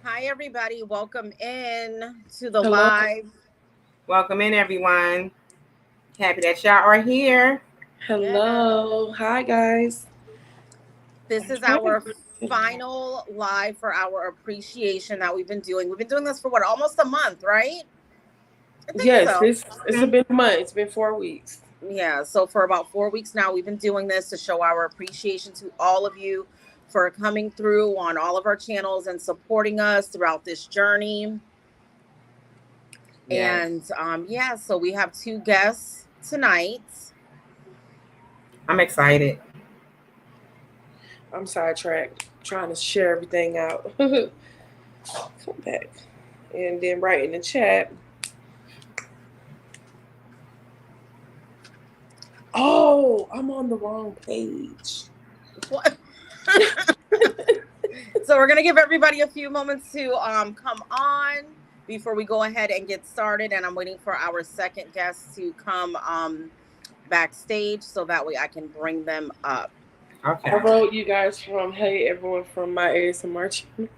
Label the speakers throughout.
Speaker 1: Hi, everybody. Welcome in to the
Speaker 2: Hello.
Speaker 1: live.
Speaker 3: Welcome in, everyone. Happy that y'all are here.
Speaker 1: Yeah.
Speaker 2: Hello. Hi, guys.
Speaker 1: This is our final live for our appreciation that we've been doing. We've been doing this for what, almost a month, right? I think
Speaker 2: Yes,
Speaker 1: so.
Speaker 2: it's been a month. It's been 4 weeks.
Speaker 1: Yeah. So, for about 4 weeks now, we've been doing this to show our appreciation to all of you for coming through on all of our channels and supporting us throughout this journey.
Speaker 3: Yes.
Speaker 1: And yeah, so we have two guests tonight.
Speaker 3: I'm excited.
Speaker 2: I'm sidetracked, trying to share everything out. Come back. And then write in the chat. Oh, I'm on the wrong page.
Speaker 1: What? So we're gonna give everybody a few moments to come on before we go ahead and get started. And I'm waiting for our second guest to come backstage so that way I can bring them up.
Speaker 3: Okay.
Speaker 2: I wrote you guys from Hey Everyone from my ASMR channel.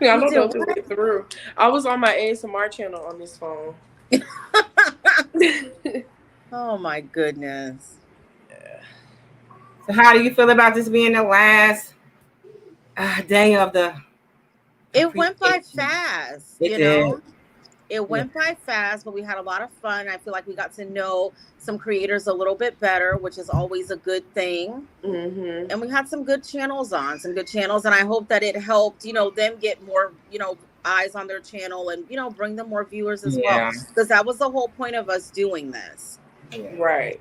Speaker 2: I don't know if it went through. I was on my ASMR channel on this phone.
Speaker 1: Oh my goodness.
Speaker 3: So, how do you feel about this being the last day of the?
Speaker 1: It went by
Speaker 3: appreciation?
Speaker 1: fast,
Speaker 3: It did.
Speaker 1: It went by fast, but we had a lot of fun. I feel like we got to know some creators a little bit better, which is always a good thing.
Speaker 2: Mm-hmm.
Speaker 1: And we had some good channels on, and I hope that it helped, them get more, eyes on their channel and, bring them more viewers as well.
Speaker 3: Yeah.
Speaker 1: Because that was the whole point of us doing this.
Speaker 2: Right.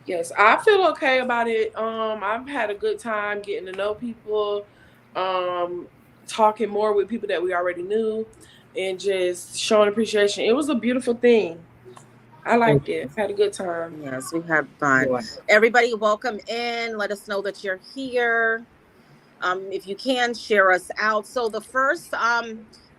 Speaker 2: Yes, I feel okay about it. I've had a good time getting to know people, talking more with people that we already knew, and just showing appreciation. It was a beautiful thing. I liked it. Had a good time.
Speaker 1: Yes, we had fun.
Speaker 3: Yeah.
Speaker 1: Everybody, welcome in. Let us know that you're here. If you can, share us out. So the first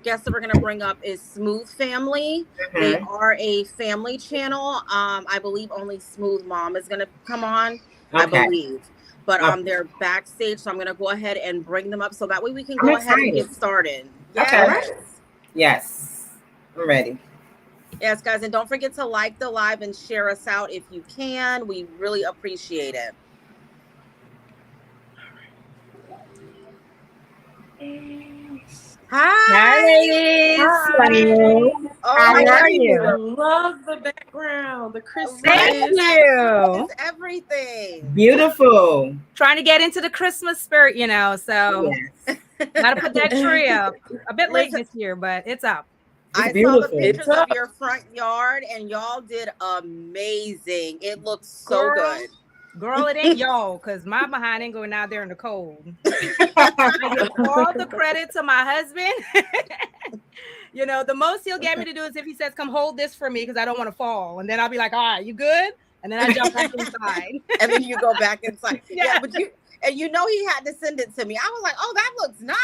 Speaker 1: guest that we're going to bring up is Smooth Family. They
Speaker 3: Mhm.
Speaker 1: are a family channel. I believe only Smooth Mom is going to come on. I
Speaker 3: Okay.
Speaker 1: believe. But
Speaker 3: Okay.
Speaker 1: they're backstage, so I'm going to go ahead and bring them up so that way we can
Speaker 3: I'm
Speaker 1: go ahead and
Speaker 3: excited.
Speaker 1: get started.
Speaker 3: Okay.
Speaker 1: Yes.
Speaker 3: Yes. I'm ready.
Speaker 1: Yes, guys, and don't forget to like the live and share us out if you can. We really appreciate it.
Speaker 4: Hi,
Speaker 1: Hi.
Speaker 4: ladies.
Speaker 2: Hi.
Speaker 1: Oh
Speaker 4: How
Speaker 1: my
Speaker 4: are
Speaker 1: goodness.
Speaker 2: I
Speaker 4: you?
Speaker 2: love the background, the Christmas.
Speaker 4: Thank
Speaker 1: Right?
Speaker 4: you.
Speaker 1: It's everything.
Speaker 3: Beautiful.
Speaker 4: Trying to get into the Christmas spirit, so
Speaker 3: Yes.
Speaker 4: gotta put that tree up. A bit late
Speaker 1: Listen,
Speaker 4: this year, but it's up.
Speaker 3: It's
Speaker 1: I saw the
Speaker 3: beautiful.
Speaker 2: It's
Speaker 1: pictures of
Speaker 2: up.
Speaker 1: your front yard and y'all did amazing. It looks so
Speaker 4: Girl,
Speaker 1: good.
Speaker 4: girl, it ain't y'all, because my behind ain't going out there in the cold. I give all the credit to my husband. The most he'll get me to do is if he says, "Come hold this for me," because I don't want to fall. And then I'll be like, "All right, you good?" And then I jump back inside.
Speaker 1: And then you go back inside. Yeah,
Speaker 4: Yeah.
Speaker 1: but he had to send it to me. I was like, oh, that looks nice.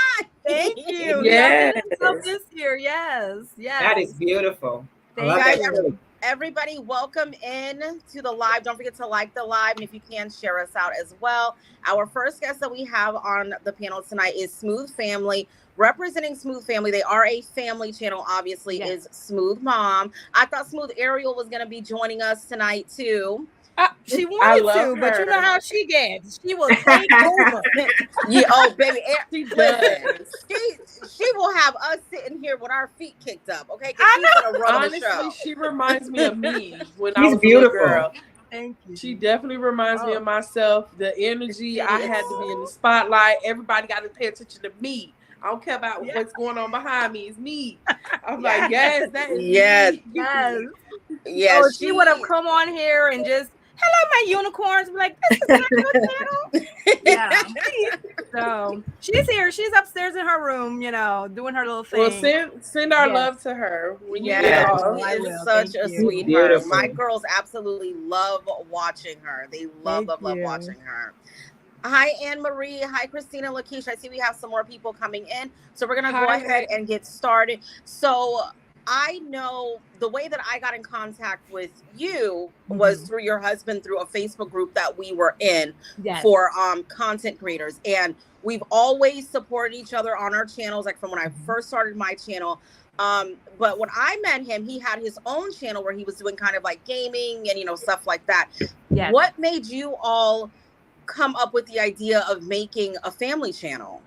Speaker 4: Thank you. He
Speaker 2: Yes.
Speaker 4: updated himself this year. Yes.
Speaker 3: That is
Speaker 4: Yes.
Speaker 3: beautiful. I
Speaker 4: Thank
Speaker 3: love
Speaker 1: Guys,
Speaker 3: that.
Speaker 4: you.
Speaker 3: Too.
Speaker 1: everybody, welcome in to the live. Don't forget to like the live, and if you can, share us out as well. Our first guest that we have on the panel tonight is Smooth Family. Representing Smooth Family, they are a family channel, obviously,
Speaker 4: Yes.
Speaker 1: is Smooth Mom. I thought Smooth Ariel was going to be joining us tonight, too.
Speaker 4: She
Speaker 2: I
Speaker 4: wanted
Speaker 2: love
Speaker 4: to, but you know
Speaker 2: her.
Speaker 4: how she gets. She will take over.
Speaker 1: Yeah, oh, baby.
Speaker 2: She
Speaker 1: Listen,
Speaker 2: does.
Speaker 1: she will have us sitting here with our feet kicked up, okay? Because
Speaker 4: I
Speaker 1: she's
Speaker 4: know.
Speaker 1: going to run the
Speaker 2: Honestly,
Speaker 1: show.
Speaker 2: she reminds me of me when I
Speaker 3: She's
Speaker 2: was a little
Speaker 3: beautiful.
Speaker 2: girl.
Speaker 4: Thank you.
Speaker 2: She definitely reminds me
Speaker 4: Oh.
Speaker 2: of myself. The energy,
Speaker 1: She
Speaker 2: I
Speaker 1: is.
Speaker 2: had to be in the spotlight. Everybody got to pay attention to me. I don't care about
Speaker 4: Yeah.
Speaker 2: what's going on behind me. It's me. I'm
Speaker 4: Yes.
Speaker 2: like, yes, that is
Speaker 1: Yes.
Speaker 2: me.
Speaker 4: Yes.
Speaker 1: Yeah,
Speaker 4: Oh, she would have come on here and just, hello, my unicorns. Be like, this is not your channel. Yeah. So she's here. She's upstairs in her room, doing her little thing.
Speaker 2: Well, send our
Speaker 4: Yes.
Speaker 2: love to her when you
Speaker 1: Yes,
Speaker 2: get
Speaker 3: Yes.
Speaker 2: off.
Speaker 1: she
Speaker 4: I
Speaker 1: is
Speaker 4: will.
Speaker 1: such
Speaker 4: Thank
Speaker 1: a
Speaker 4: you.
Speaker 1: sweetheart.
Speaker 3: Beautiful.
Speaker 1: My girls absolutely love watching her. They love,
Speaker 4: Thank
Speaker 1: love
Speaker 4: you.
Speaker 1: watching her. Hi, Anne Marie. Hi, Christina, Lakeisha. I see we have some more people coming in. So we're going to go
Speaker 2: Hi.
Speaker 1: ahead and get started. So I know the way that I got in contact with you was through your husband, through a Facebook group that we were in for content creators. And we've always supported each other on our channels, like from when I first started my channel. But when I met him, he had his own channel where he was doing kind of like gaming and, you know, stuff like that.
Speaker 4: Yes.
Speaker 1: What made you all come up with the idea of making a family channel?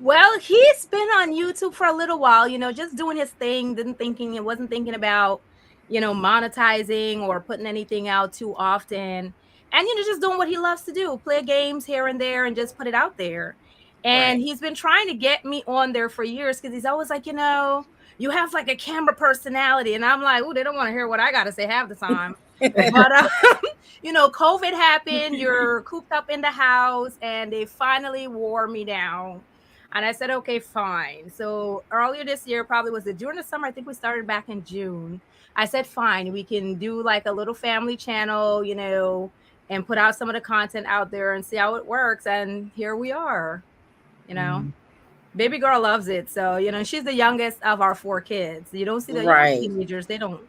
Speaker 4: Well, he's been on YouTube for a little while, you know, just doing his thing, wasn't thinking about, you know, monetizing or putting anything out too often. And, you know, just doing what he loves to do, play games here and there and just put it out there. And he's been trying to get me on there for years because he's always like, you know, you have like a camera personality. And I'm like, oh, they don't want to hear what I got to say half the time. But, you know, COVID happened, you're cooped up in the house, and they finally wore me down. And I said, okay, fine. So earlier this year, probably was it during the summer? I think we started back in June. I said, fine, we can do like a little family channel, you know, and put out some of the content out there and see how it works. And here we are, you know. Baby girl loves it. So, you know, she's the youngest of our 4 kids. You don't see the young teenagers. They don't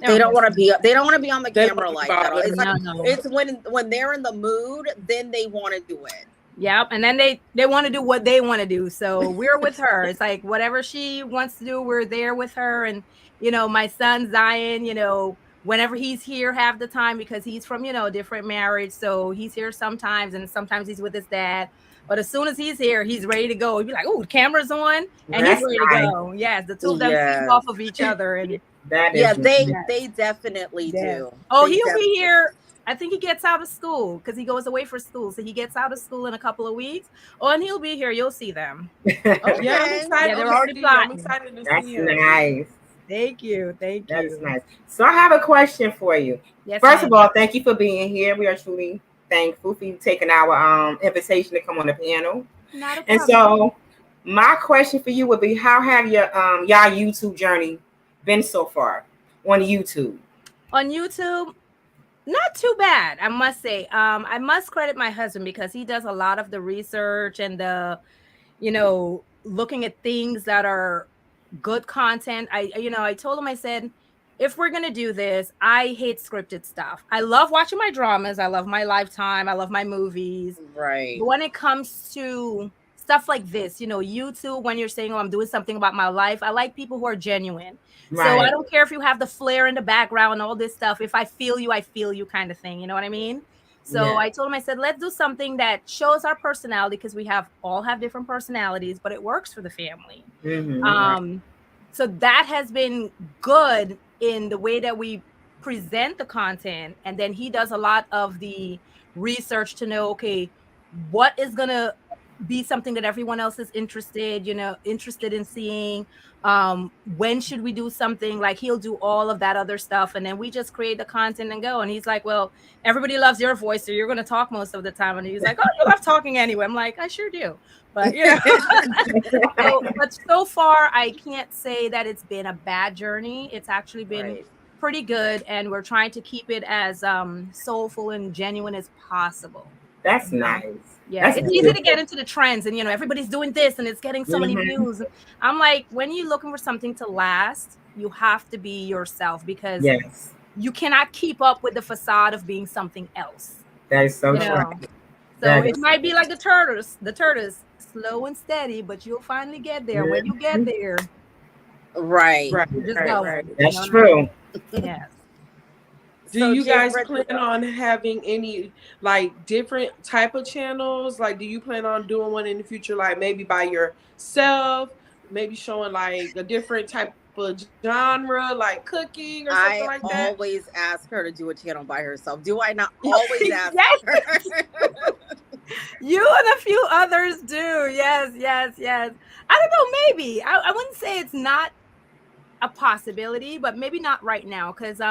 Speaker 4: want to be on the camera like that. It's like, it's when they're in the mood, then they want to do it. Yep. And then they want to do what they want to do. So we're with her. It's like whatever she wants to do, we're there with her. And, you know, my son Zion, you know, whenever he's here half the time, because he's from, you know, a different marriage. So he's here sometimes, and sometimes he's with his dad. But as soon as he's here, he's ready to go. He'd be like, oh, the camera's on, and he's ready to go. Yes, the two of them feed off of each other. And
Speaker 1: they definitely do.
Speaker 4: Oh, he'll be here. I think he gets out of school because he goes away for school. So he gets out of school in a couple of weeks. Oh, and he'll be here. You'll see them.
Speaker 2: Yeah, I'm excited.
Speaker 4: Yeah, they're already plotting.
Speaker 2: I'm excited to
Speaker 3: That's
Speaker 2: see you.
Speaker 3: nice.
Speaker 4: Thank you. Thank you.
Speaker 3: That's nice. So I have a question for you.
Speaker 4: Yes,
Speaker 3: First of all, thank you for being here. We are truly thankful for you taking our invitation to come on the panel.
Speaker 4: Not a problem.
Speaker 3: And so my question for you would be, how have your y'all YouTube journey been so far on YouTube?
Speaker 4: On YouTube, not too bad, I must say. I must credit my husband because he does a lot of the research and the, you know, looking at things that are good content. I told him, I said, if we're going to do this, I hate scripted stuff. I love watching my dramas. I love my Lifetime. I love my movies.
Speaker 1: Right.
Speaker 4: But when it comes to stuff like this, you know, YouTube, when you're saying, oh, I'm doing something about my life, I like people who are genuine. Right. So I don't care if you have the flair in the background and all this stuff. If I feel you kind of thing. You know what I mean? So I told him, I said, let's do something that shows our personality, because we all have different personalities, but it works for the family. So that has been good in the way that we present the content. And then he does a lot of the research to know, okay, what is going to be something that everyone else is interested in seeing. When should we do something? Like, he'll do all of that other stuff, and then we just create the content and go. And he's like, well, everybody loves your voice, so you're going to talk most of the time. And he's like, oh, you love talking anyway. I'm like, I sure do. But you know, but so far I can't say that it's been a bad journey. It's actually been pretty good, and we're trying to keep it as soulful and genuine as possible.
Speaker 3: That's nice.
Speaker 4: Yeah,
Speaker 3: That's
Speaker 4: it's
Speaker 3: beautiful.
Speaker 4: easy to get into the trends, and you know, everybody's doing this and it's getting so many views. I'm like, when you're looking for something to last, you have to be yourself, because you cannot keep up with the facade of being something else.
Speaker 3: That is so
Speaker 4: true. So
Speaker 3: that
Speaker 4: it might be like the turtles, slow and steady, but you'll finally get there. When you get there, you just go.
Speaker 3: That's true.
Speaker 4: Yes.
Speaker 2: Do you guys plan on having any like different type of channels? Like, do you plan on doing one in the future, like maybe by yourself, maybe showing like a different type of genre, like cooking or something like that?
Speaker 1: I always ask her to do a channel by herself. Do I not always ask her?
Speaker 4: You and a few others do. Yes. I don't know. Maybe I wouldn't say it's not a possibility, but maybe not right now, because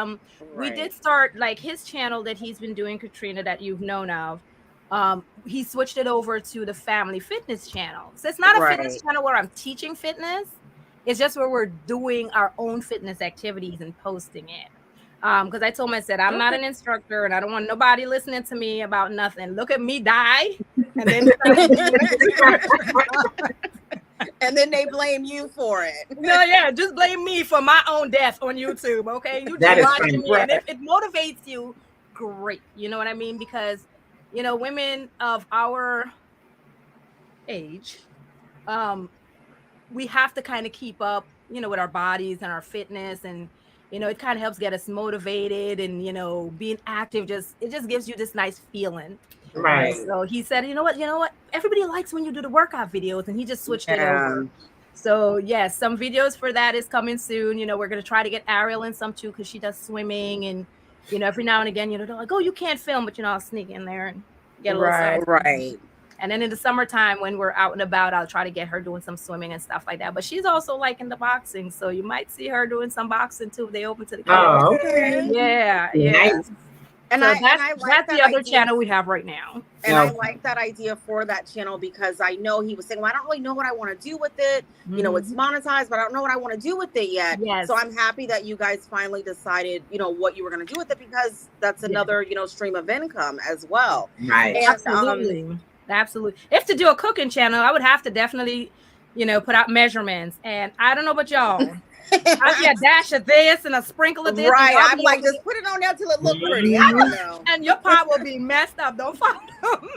Speaker 4: we did start like his channel that he's been doing, Katrina, that you've known of. He switched it over to the family fitness channel. So it's not a fitness channel where I'm teaching fitness. It's just where we're doing our own fitness activities and posting it. Because I told him, I said, I'm not an instructor, and I don't want nobody listening to me about nothing. Look at me die, and then
Speaker 1: And then they blame you for it.
Speaker 4: No, yeah, just blame me for my own death on YouTube, okay? You
Speaker 3: That
Speaker 4: just
Speaker 3: is
Speaker 4: watching
Speaker 3: funny.
Speaker 4: me, and if it motivates you, great. You know what I mean? Because, you know, women of our age, we have to kind of keep up, you know, with our bodies and our fitness, and you know, it kind of helps get us motivated, and you know, being active it just gives you this nice feeling.
Speaker 3: Right.
Speaker 4: So he said, you know what, everybody likes when you do the workout videos, and he just switched it
Speaker 1: Yeah.
Speaker 4: over. So yes, some videos for that is coming soon. You know, we're gonna try to get Ariel in some too, because she does swimming, and you know, every now and again, you know, they're like, oh, you can't film, but you know, I'll sneak in there and get a little something.
Speaker 1: Right.
Speaker 4: And then in the summertime, when we're out and about, I'll try to get her doing some swimming and stuff like that. But she's also liking the boxing, so you might see her doing some boxing too if they open to the kids.
Speaker 3: Oh, okay.
Speaker 4: Yeah.
Speaker 3: Nice.
Speaker 1: And
Speaker 4: So
Speaker 1: I like
Speaker 4: that's the
Speaker 1: that
Speaker 4: other
Speaker 1: idea.
Speaker 4: channel we have right now.
Speaker 1: And I
Speaker 3: Okay.
Speaker 1: like that idea for that channel because I know he was saying, well, I don't really know what I want to do with it. You know, it's monetized, but I don't know what I want to do with it yet.
Speaker 4: Yes.
Speaker 1: So I'm happy that you guys finally decided, you know, what you were going to do with it, because that's another, you know, stream of income as well.
Speaker 3: Right.
Speaker 1: And,
Speaker 4: Absolutely. If to do a cooking channel, I would have to definitely, you know, put out measurements. And I don't know about y'all. I'd be a dash of this and a sprinkle of this.
Speaker 1: Right.
Speaker 4: and I'll
Speaker 1: I'm
Speaker 4: be
Speaker 1: like,
Speaker 4: able to-
Speaker 1: just put it on there till it look pretty. I don't know.
Speaker 4: and your pot will be messed up. Don't follow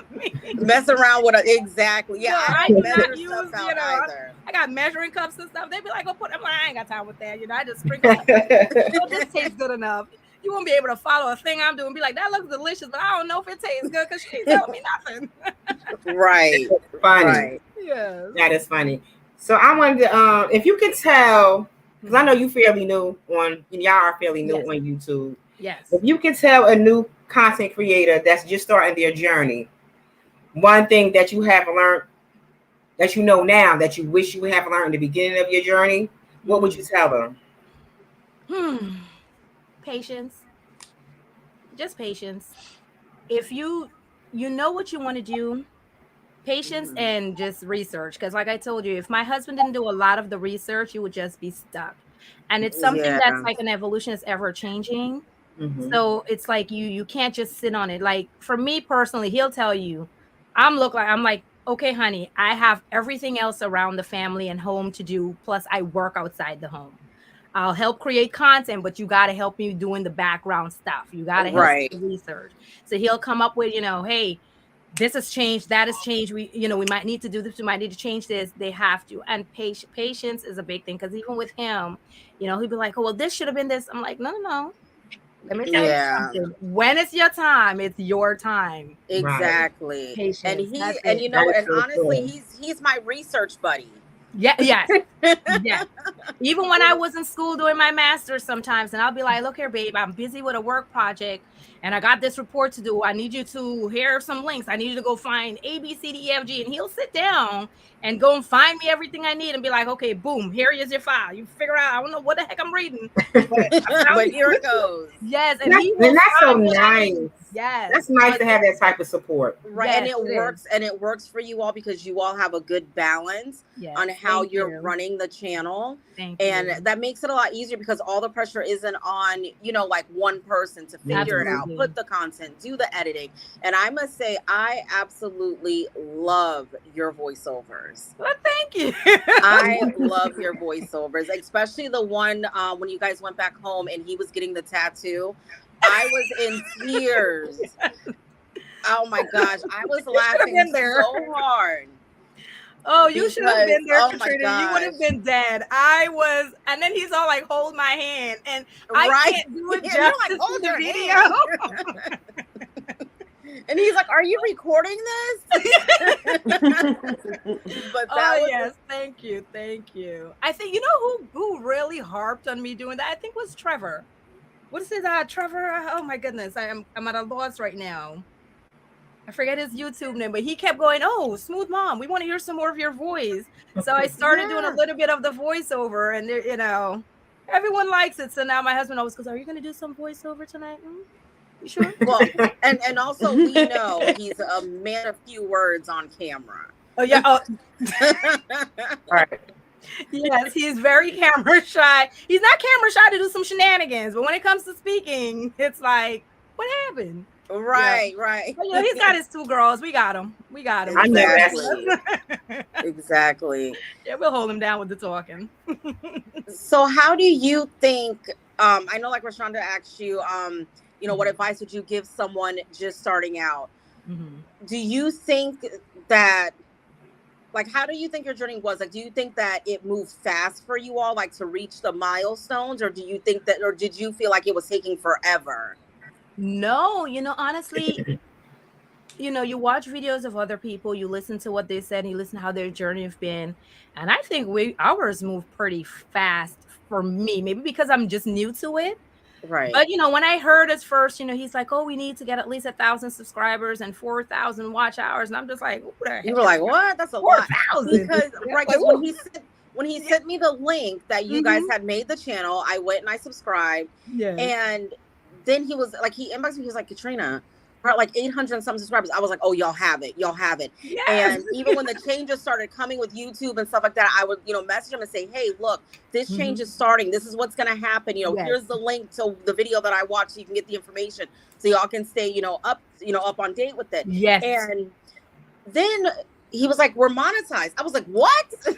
Speaker 4: me.
Speaker 1: Mess around with it. Exactly. Yeah.
Speaker 4: No,
Speaker 1: I
Speaker 4: I
Speaker 1: don't
Speaker 4: do not
Speaker 1: measure
Speaker 4: use,
Speaker 1: stuff out
Speaker 4: you know,
Speaker 1: either.
Speaker 4: I got measuring cups and stuff. They'd be like, "Oh, put them." I ain't got time with that. You know, I just sprinkle. Oh, this tastes good enough. You won't be able to follow a thing I'm doing. Be like, that looks delicious, but I don't know if it tastes good because she ain't telling me nothing.
Speaker 1: Right.
Speaker 3: Funny.
Speaker 1: Right.
Speaker 4: Yes.
Speaker 3: That is funny. So I wanted to, if you could tell, because I know you fairly new on, y'all are fairly new
Speaker 4: Yes.
Speaker 3: on YouTube.
Speaker 4: Yes.
Speaker 3: If you could tell a new content creator that's just starting their journey, one thing that you have learned, that you know now, that you wish you would have learned in the beginning of your journey, what would you tell them?
Speaker 4: Patience. Just patience. If you know what you want to do, patience and just research. Because like I told you, if my husband didn't do a lot of the research, you would just be stuck. And it's something
Speaker 1: Yeah.
Speaker 4: that's like an evolution that's ever changing.
Speaker 3: Mhm.
Speaker 4: So it's like you can't just sit on it. Like for me personally, he'll tell you, I'm like, okay, honey, I have everything else around the family and home to do. Plus I work outside the home. I'll help create content, but you got to help me doing the background stuff. You got to help
Speaker 1: Right.
Speaker 4: with the research. So he'll come up with, you know, hey, this has changed, that has changed. We might need to do this. We might need to change this. They have to. And patience is a big thing, because even with him, you know, he'd be like, oh, well, this should have been this. I'm like, no. Let me tell
Speaker 1: Yeah.
Speaker 4: you something. When it's your time, it's your time.
Speaker 1: Exactly.
Speaker 4: Patience.
Speaker 1: And
Speaker 4: That's
Speaker 1: and
Speaker 4: it.
Speaker 1: you know,
Speaker 3: That is
Speaker 1: and
Speaker 3: so
Speaker 1: honestly,
Speaker 3: cool.
Speaker 1: he's my research buddy.
Speaker 4: Yeah, yes. Yes. Even when I was in school doing my master's sometimes, and I'll be like, look here, babe, I'm busy with a work project and I got this report to do. I need you to, here are some links. I need you to go find A, B, C, D, E, F, G. And he'll sit down and go and find me everything I need and be like, okay, boom, here is your file. You figure out, I don't know what the heck I'm reading.
Speaker 1: But here it goes.
Speaker 4: Yes. And
Speaker 3: That's,
Speaker 4: he will
Speaker 3: and that's so
Speaker 4: find what I
Speaker 3: nice.
Speaker 4: need. Yes.
Speaker 3: That's nice to have that type of support.
Speaker 1: Right.
Speaker 4: Yes,
Speaker 1: and
Speaker 4: it
Speaker 1: it works, and it works for you all because you all have a good balance
Speaker 4: Yes,
Speaker 1: on how
Speaker 4: thank
Speaker 1: you're
Speaker 4: you.
Speaker 1: running the channel.
Speaker 4: Thank you.
Speaker 1: And that makes it a lot easier because all the pressure isn't on, you know, like one person to figure it out,
Speaker 4: Absolutely.
Speaker 1: put the content, do the editing. And I must say, I absolutely love your voiceovers.
Speaker 4: Well, thank you.
Speaker 1: I love your voiceovers, especially the one when you guys went back home and he was getting the tattoo. I was in tears. Oh my gosh, I was laughing
Speaker 4: been there.
Speaker 1: so hard.
Speaker 4: Oh, you should have been there,
Speaker 1: Because- oh my
Speaker 4: Katrina. You would have
Speaker 1: gosh.
Speaker 4: been dead. I was, and then he's all like, "Hold my hand," and I
Speaker 1: Right?
Speaker 4: can't do it
Speaker 1: Yeah, you're
Speaker 4: justice
Speaker 1: like, "Hold
Speaker 4: to the
Speaker 1: your
Speaker 4: video.
Speaker 1: hand." And he's like, "Are you recording this?" But that
Speaker 4: Oh
Speaker 1: was
Speaker 4: yes, thank you. I think you know who really harped on me doing that. I think was Trevor. What is it? Trevor. Oh my goodness, I'm at a loss right now. I forget his YouTube name, but he kept going, "Oh, Smooth Mom, we want to hear some more of your voice." So I started doing a
Speaker 1: Yeah.
Speaker 4: little bit of the voiceover, and you know, everyone likes it. So now my husband always goes, "Are you going to do some voiceover tonight? You sure?"
Speaker 1: well, and also we know he's a man of few words on camera.
Speaker 4: Oh yeah. Oh,
Speaker 3: Right.
Speaker 4: yes, he's very camera shy. He's not camera shy to do some shenanigans, but when it comes to speaking, it's like, what happened?
Speaker 1: Right, right.
Speaker 4: But, he's got his 2 girls. We got him.
Speaker 3: I know that's
Speaker 1: Exactly. Exactly.
Speaker 4: Yeah, we'll hold him down with the talking.
Speaker 1: So how do you think, I know like Rashonda asked you, what advice would you give someone just starting out?
Speaker 4: Mm-hmm.
Speaker 1: Do you think that, like, how do you think your journey was? Like, do you think that it moved fast for you all, like, to reach the milestones? Or do you think that, or did you feel like it was taking forever?
Speaker 4: No, honestly, you watch videos of other people, you listen to what they said, you listen to how their journey have been. And I think ours moved pretty fast for me, maybe because I'm just new to it.
Speaker 1: Right.
Speaker 4: But when I heard us first, he's like, "Oh, we need to get at least 1,000 subscribers and 4,000 watch hours," and I'm just like, "Who the heck?"
Speaker 1: You were like, "What? That's a lot."
Speaker 4: 4,000.
Speaker 1: Because right, because when he sent me the link that you guys had made the channel, I went and I subscribed.
Speaker 4: Yeah.
Speaker 1: And then he was like, he inboxed me. He was like, "Katrina, we're at like 800 and some subscribers." I was like, "Oh, y'all have it.
Speaker 4: Yes.
Speaker 1: And even when the changes started coming with YouTube and stuff like that, I would, message him and say, "Hey, look, this change is starting. This is what's going to happen.
Speaker 4: Yes.
Speaker 1: Here's the link to the video that I watched so you can get the information so y'all can stay, up on date with it."
Speaker 4: Yes.
Speaker 1: And then he was like, "We're monetized." I was like, "What?"
Speaker 4: And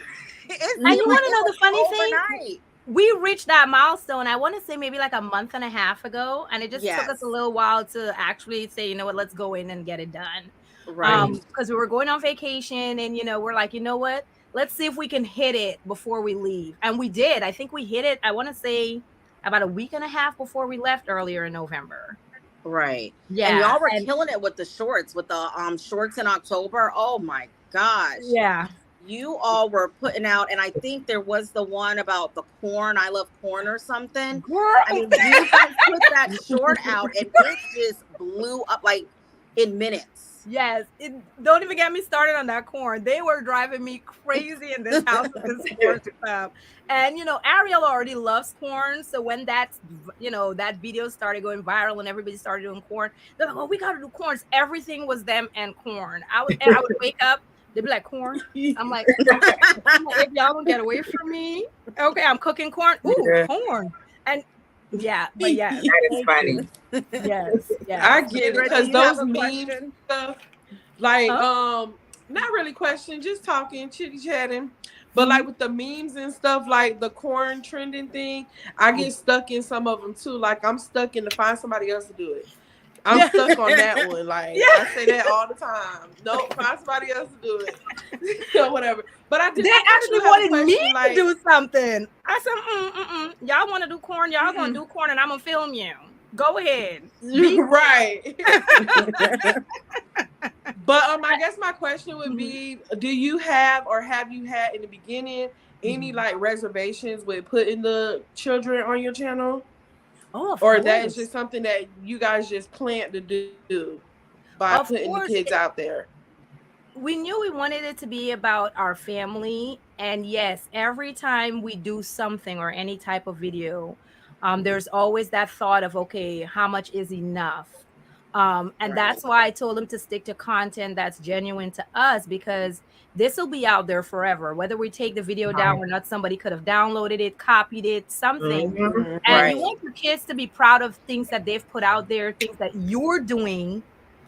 Speaker 4: you want to know the funny thing? We reached that milestone, I want to say maybe like a month and a half ago. And it just took us a little while to actually say, let's go in and get it done.
Speaker 1: Right.
Speaker 4: Because we were going on vacation and, we're like, what? Let's see if we can hit it before we leave. And we did. I think we hit it, I want to say about a week and a half before we left earlier in November.
Speaker 1: Right.
Speaker 4: Yeah.
Speaker 1: And y'all were killing it with the shorts, with the shorts in October. Oh my gosh.
Speaker 4: Yeah.
Speaker 1: You all were putting out, and I think there was the one about the corn. I love corn or something.
Speaker 4: Girl.
Speaker 1: I mean, you guys put that short out, and it just blew up like in minutes.
Speaker 4: Yes. Don't even get me started on that corn. They were driving me crazy in this house with this corn stuff. And Ariel already loves corn. So when that video started going viral and everybody started doing corn, they're like, "Oh, we gotta do corns." Everything was them and corn. I would wake up. They'd be like, "Corn." I'm like, "If y'all don't get away from me." Okay, I'm cooking corn. Ooh, corn. And but yeah.
Speaker 3: That is funny.
Speaker 4: Yes.
Speaker 2: I get it, because those memes
Speaker 1: question?
Speaker 2: stuff, like, not really question, just talking, chitty chatting. But like with the memes and stuff, like the corn trending thing, I get stuck in some of them too. Like I'm stuck in to find somebody else to do it. I'm stuck on that one. Like I say that all the time. Nope, find somebody else to do it. Whatever. But they
Speaker 4: actually wanted me to do something. I said, y'all want to do corn? Y'all gonna do corn, and I'm gonna film you. Go ahead.
Speaker 2: Right. But I guess my question would be: do you have, or have you had in the beginning, any like reservations with putting the children on your channel?
Speaker 4: Oh,
Speaker 2: or that is just something that you guys just plan to do by putting the kids out there?
Speaker 4: We knew we wanted it to be about our family. And yes, every time we do something or any type of video, there's always that thought of, okay, how much is enough? And that's why I told him to stick to content that's genuine to us, because this will be out there forever. Whether we take the video down or not, somebody could have downloaded it, copied it, something. And you want your kids to be proud of things that they've put out there, things that you're doing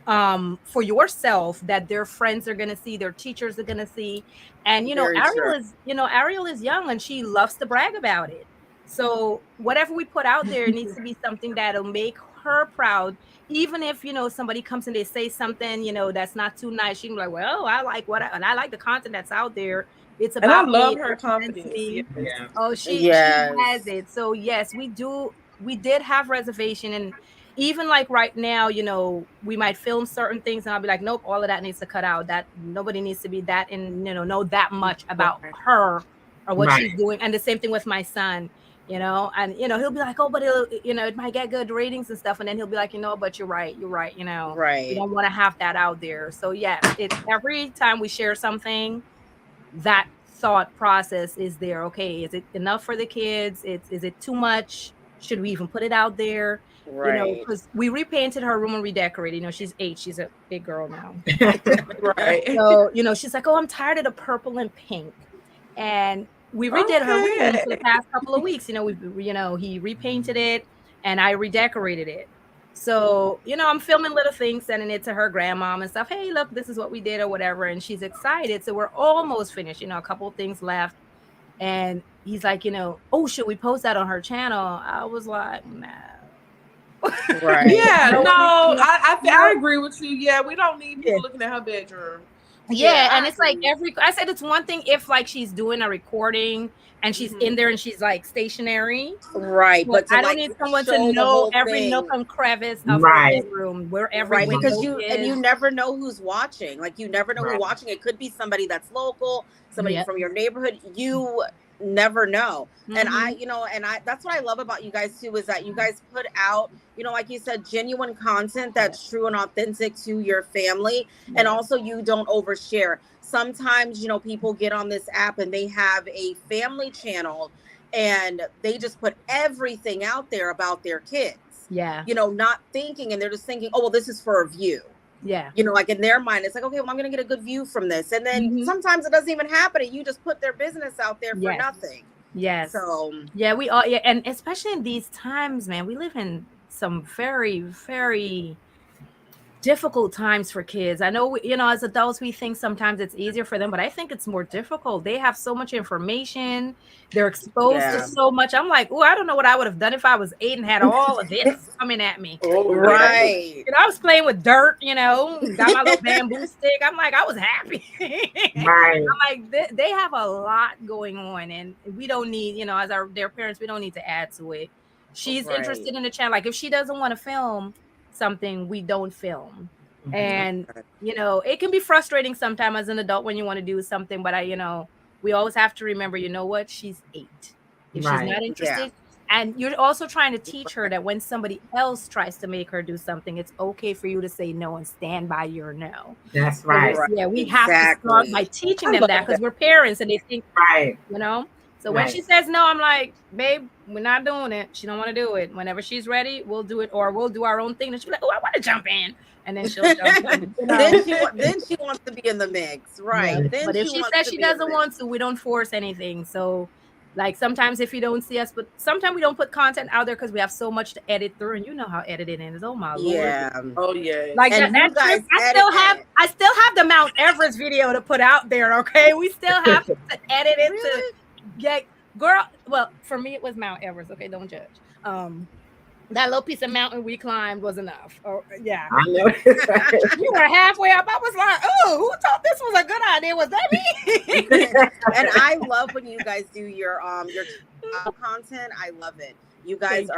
Speaker 4: for yourself, that their friends are going to see, their teachers are going to see. And, Ariel is young and she loves to brag about it. So whatever we put out there needs to be something that'll make her proud. Even if, somebody comes and they say something, that's not too nice, she can be like, "Well, I like and I like the content that's out there. It's about."
Speaker 2: And I love her confidence.
Speaker 4: Yeah. Oh, she has it. So yes, we did have reservation. And even like right now, we might film certain things and I'll be like, "Nope, all of that needs to cut out. That nobody needs to be that and know that much about her or what she's doing." And the same thing with my son. And he'll be like, "Oh, but it might get good ratings and stuff." And then he'll be like, "But you're right.
Speaker 1: Right.
Speaker 4: You don't want to have that out there." So yeah, it's every time we share something, that thought process is there. Okay, is it enough for the kids? Is it too much? Should we even put it out there?
Speaker 1: Right.
Speaker 4: Because we repainted her room and redecorated. She's 8. She's a big girl now.
Speaker 2: Right.
Speaker 4: So, she's like, "Oh, I'm tired of the purple and pink." And we redid her room for the past couple of weeks. He repainted it and I redecorated it. So, I'm filming little things, sending it to her grandmom and stuff. Hey, look, this is what we did or whatever. And she's excited. So we're almost finished, a couple of things left. And he's like, oh, should we post that on her channel? I was like, no.
Speaker 1: Right.
Speaker 2: Yeah, no, I agree with you. Yeah, we don't need people looking at her bedroom.
Speaker 4: Yeah, and it's like I said, it's one thing if like she's doing a recording and she's in there and she's like stationary.
Speaker 1: Right. But
Speaker 4: I don't need someone to know every nook and crevice of her bedroom, where every
Speaker 1: because you never know who's watching. Like you never know who's watching. It could be somebody that's local, somebody from your neighborhood. You never know. And I that's what I love about you guys too, is that you guys put out, like you said, genuine content that's true and authentic to your family. And also you don't overshare. Sometimes, people get on this app and they have a family channel and they just put everything out there about their kids.
Speaker 4: Yeah.
Speaker 1: Not thinking, and they're just thinking, oh, well, this is for a view.
Speaker 4: Yeah.
Speaker 1: Like in their mind, it's like, okay, well, I'm going to get a good view from this. And then sometimes it doesn't even happen. And you just put their business out there for nothing.
Speaker 4: Yes.
Speaker 1: So,
Speaker 4: yeah, we all, and especially in these times, man, we live in some very, very difficult times for kids. I know, as adults, we think sometimes it's easier for them, but I think it's more difficult. They have so much information. They're exposed to so much. I'm like, oh, I don't know what I would have done if I was 8 and had all of this coming at me.
Speaker 1: Right.
Speaker 4: I was playing with dirt, got my little bamboo stick. I'm like, I was happy.
Speaker 3: Right.
Speaker 4: I'm like, they have a lot going on, and we don't need, as their parents, we don't need to add to it. She's interested in the channel. Like if she doesn't want to film something, we don't film. And it can be frustrating sometimes as an adult when you want to do something, but we always have to remember, what, she's 8. If she's not interested, and you're also trying to teach her that when somebody else tries to make her do something, it's okay for you to say no and stand by your no.
Speaker 3: That's right.
Speaker 4: So yeah, we have to start by teaching them that, because we're parents and they think, so when she says no, I'm like, babe, we're not doing it. She don't want to do it. Whenever she's ready, we'll do it, or we'll do our own thing. And she'll be like, oh, I want to jump in. And then she'll jump in.
Speaker 1: Then she wants to be in the mix. Right.
Speaker 4: Yeah.
Speaker 1: Then
Speaker 4: but if she says she doesn't want to, we don't force anything. So like sometimes if you don't see us, but sometimes we don't put content out there because we have so much to edit through, and you know how editing is. Oh my lord.
Speaker 2: Oh yeah.
Speaker 4: Like that trip, I still have the Mount Everest video to put out there. Okay. We still have to edit it to get girl. Well, for me it was Mount Everest. Okay, don't judge. That little piece of mountain we climbed was enough. Oh yeah.
Speaker 3: I know.
Speaker 4: You were halfway up. I was like, oh, who thought this was a good idea? Was that me?
Speaker 1: And I love when you guys do your content. I love it. You guys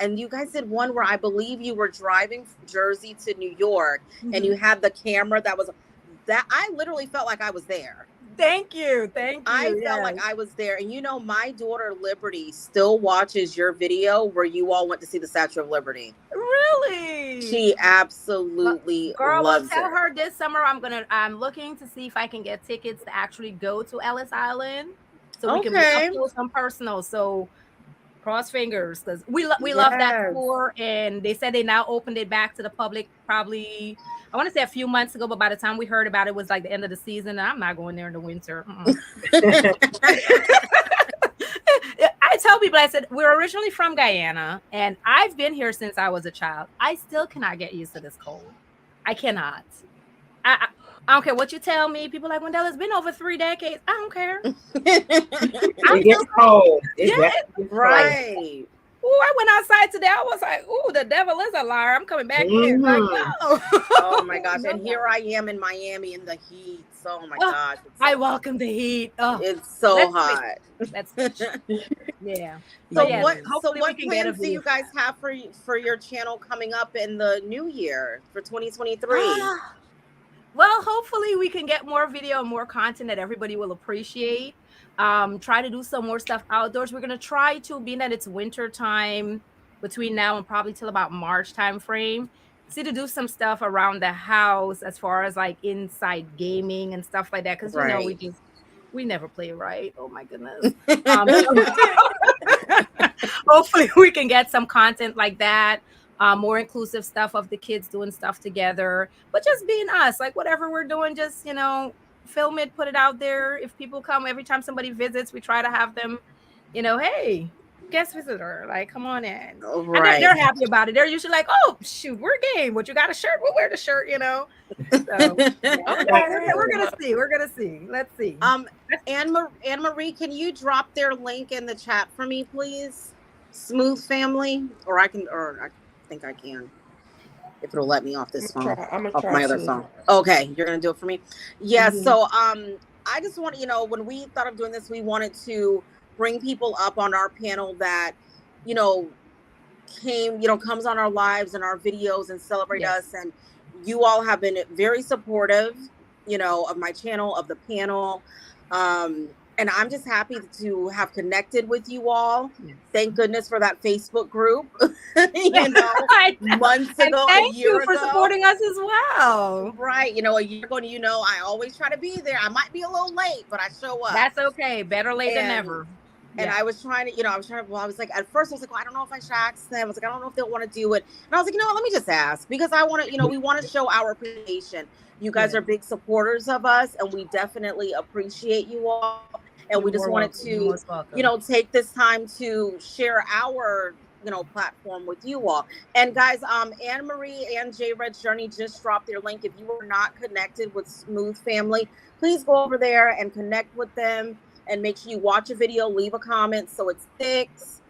Speaker 1: and you guys did one where I believe you were driving from Jersey to New York and you had the camera that I literally felt like I was there.
Speaker 4: Thank you.
Speaker 1: I felt like I was there. And my daughter Liberty still watches your video where you all went to see the Statue of Liberty.
Speaker 4: Really?
Speaker 1: She absolutely loves
Speaker 4: tell
Speaker 1: it.
Speaker 4: her this summer I'm looking to see if I can get tickets to actually go to Ellis Island so we can be up some personal. So cross fingers, because we love that tour, and they said they now opened it back to the public probably, I want to say a few months ago, but by the time we heard about it, was like the end of the season, and I'm not going there in the winter. I tell people, I said, we're originally from Guyana, and I've been here since I was a child. I still cannot get used to this cold. I cannot. I don't care what you tell me. People like, Wendell, it's been over 3 decades. I don't care.
Speaker 3: It gets cold.
Speaker 1: Right.
Speaker 4: Oh, I went outside today. I was like, "Ooh, the devil is a liar. I'm coming back here." Like, no.
Speaker 1: Oh my gosh! And here I am in Miami in the heat. Oh my gosh!
Speaker 4: I welcome the heat. Oh,
Speaker 1: it's so hot.
Speaker 4: That's yeah.
Speaker 1: So what plans do you guys have for your channel coming up in the new year for 2023?
Speaker 4: Well, hopefully we can get more video and more content that everybody will appreciate. Try to do some more stuff outdoors. We're going to try to, being that it's winter time between now and probably till about March time frame, to do some stuff around the house as far as like inside gaming and stuff like that. Because we never play right. Oh my goodness. Hopefully we can get some content like that. More inclusive stuff of the kids doing stuff together, but just being us, like whatever we're doing, just, film it, put it out there. If people come, every time somebody visits, we try to have them, hey, guest visitor. Like, come on in. And
Speaker 1: Right.
Speaker 4: they're happy about it. They're usually like, oh, shoot, we're game. What, you got a shirt? We'll wear the shirt, you know. So, we're gonna see. We're gonna see. Let's see.
Speaker 1: Anne Marie, can you drop their link in the chat for me, please? Smooth Family, or I think I can, if it'll let me off this phone, off my other phone. Okay, you're gonna do it for me. Yeah.
Speaker 2: Mm-hmm.
Speaker 1: So I just want to, when we thought of doing this, we wanted to bring people up on our panel that, comes on our lives and our videos and celebrate us. And you all have been very supportive, of my channel, of the panel. And I'm just happy to have connected with you all. Yes. Thank goodness for that Facebook group, months ago,
Speaker 4: thank
Speaker 1: a year
Speaker 4: you for
Speaker 1: ago.
Speaker 4: Supporting us as well.
Speaker 1: Right. A year ago, I always try to be there. I might be a little late, but I show up.
Speaker 4: That's okay. Better late than never.
Speaker 1: And I was trying to, I was like, at first I was like, well, I don't know if I should ask them. I was like, I don't know if they'll want to do it. And I was like, let me just ask, because I want to, we want to show our appreciation. You guys are big supporters of us, and we definitely appreciate you all. And we just wanted to, take this time to share our, platform with you all. And guys, Anne Marie and J Red's Journey just dropped their link. If you are not connected with Smooth Family, please go over there and connect with them. And make sure you watch a video, leave a comment so it sticks.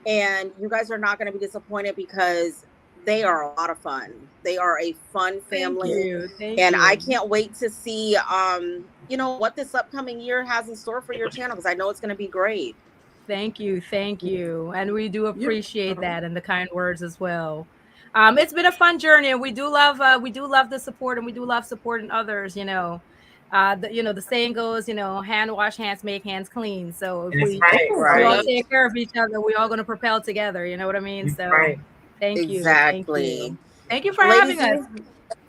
Speaker 1: And you guys are not going to be disappointed, because they are a lot of fun. They are a fun family. Thank you. I can't wait to see, what this upcoming year has in store for your channel, because I know it's going to be great.
Speaker 4: Thank you. And we do appreciate that and the kind words as well. It's been a fun journey, and we do love the support, and we do love supporting others, the saying goes, hand wash hands make hands clean. So if we all take care of each other, we're all going to propel together. You know what I mean? So thank you.
Speaker 1: Exactly.
Speaker 4: Thank you for having us.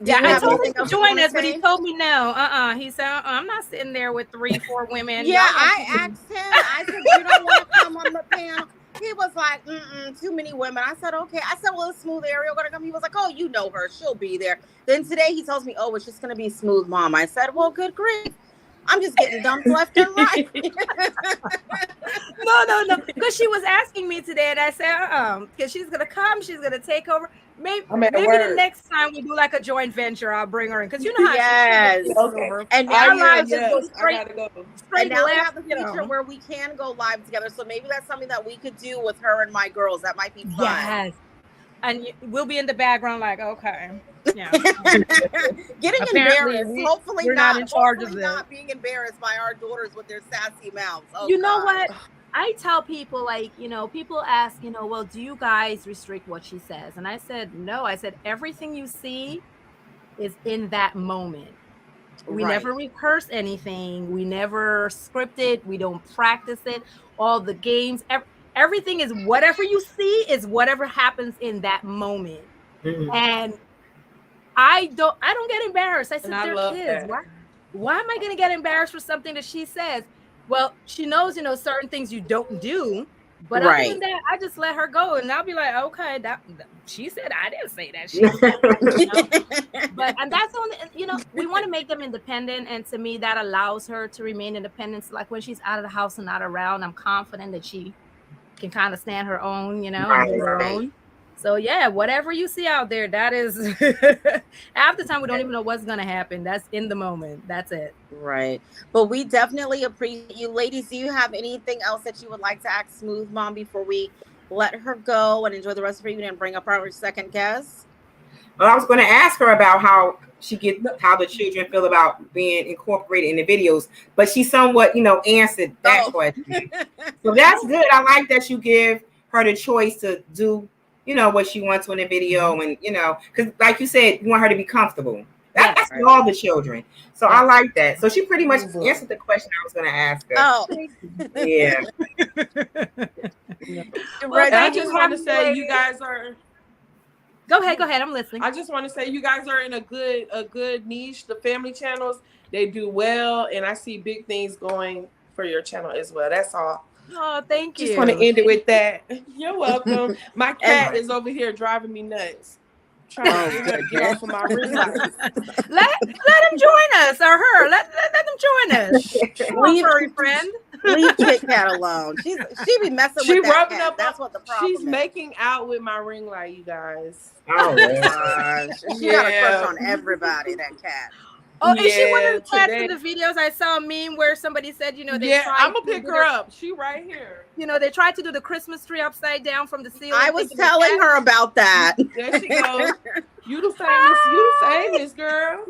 Speaker 4: Yeah, I told him to join us, but he told me no. He said, I'm not sitting there with 3-4 women.
Speaker 1: Yeah, I asked him. I said, you don't want to come on the panel? He was like, too many women. I said, okay. I said, well, is Smooth Ariel going to come? He was like, oh, you know her. She'll be there. Then today he tells me, oh, it's just going to be Smooth Mom. I said, well, good grief. I'm just getting dumped left and right.
Speaker 4: No. Because she was asking me today, and I said, because she's going to come. She's going to take over. Maybe the next time we do like a joint venture, I'll bring her in, because you know how
Speaker 1: and now
Speaker 4: our lives just go straight.
Speaker 1: And now we have the feature where we can go live together. So maybe that's something that we could do with her and my girls. That might be fun.
Speaker 4: Yes. And we'll be in the background like, okay. Yeah.
Speaker 1: Getting embarrassed. Hopefully
Speaker 4: we're not in charge of this.
Speaker 1: Not being embarrassed by our daughters with their sassy mouths. Oh,
Speaker 4: you know what? I tell people, people ask, well, do you guys restrict what she says? And I said, no. I said, everything you see is in that moment. We never rehearse anything. We never script it. We don't practice it. All the games, everything is whatever you see is whatever happens in that moment. Mm-hmm. And I don't get embarrassed. I said, they're kids. Why am I going to get embarrassed for something that she says? Well, she knows, certain things you don't do, but other than that, I just let her go, and I'll be like, okay, that she said, I didn't say that. She said, but and that's only, we want to make them independent, and to me, that allows her to remain independent. So like when she's out of the house and not around, I'm confident that she can kind of stand her own, and do her own. So yeah, whatever you see out there, that is half the time we don't even know what's gonna happen. That's in the moment. That's it.
Speaker 1: Right. But we definitely appreciate you. Ladies, do you have anything else that you would like to ask Smooth Mom before we let her go and enjoy the rest of her evening and bring up our second guest?
Speaker 3: Well, I was going to ask her about how how the children feel about being incorporated in the videos, but she somewhat, answered that question. So that's good. I like that you give her the choice to do what she wants on the video, and because like you said, you want her to be comfortable. That's for all the children. So I like that. So she pretty much answered the question I was going to ask her.
Speaker 1: Oh,
Speaker 3: yeah.
Speaker 2: I just want to say you guys are.
Speaker 4: Go ahead. I'm listening.
Speaker 2: I just want to say you guys are in a good niche. The family channels, they do well, and I see big things going for your channel as well. That's all.
Speaker 4: Oh, thank you.
Speaker 2: Just want to end it with that. You're welcome. My cat is over here driving me nuts. Trying to get off of my wrist.
Speaker 4: Let him join us, or her. Let them join us. Leave, furry friend.
Speaker 1: Leave Kit Kat alone. She be messing
Speaker 2: She
Speaker 1: with that
Speaker 2: rubbing
Speaker 1: cat.
Speaker 2: up.
Speaker 1: That's what the problem
Speaker 2: She's
Speaker 1: is.
Speaker 2: making out with my ring light, you guys.
Speaker 3: Oh, Lord.
Speaker 1: Gosh, she got a
Speaker 2: Yeah.
Speaker 1: crush on everybody. That cat.
Speaker 4: Oh, is she one
Speaker 2: Yeah,
Speaker 4: of the cats in
Speaker 2: today-
Speaker 4: the videos? I saw a meme where somebody said, you know, they
Speaker 2: Yeah,
Speaker 4: tried
Speaker 2: I'm gonna
Speaker 4: to
Speaker 2: pick
Speaker 4: do
Speaker 2: her
Speaker 4: the-
Speaker 2: up. She right here.
Speaker 4: You know, they tried to do the Christmas tree upside down from the ceiling.
Speaker 1: I was
Speaker 4: thinking the
Speaker 1: telling
Speaker 4: cat-
Speaker 1: her about that.
Speaker 2: There she goes. You the famous girl.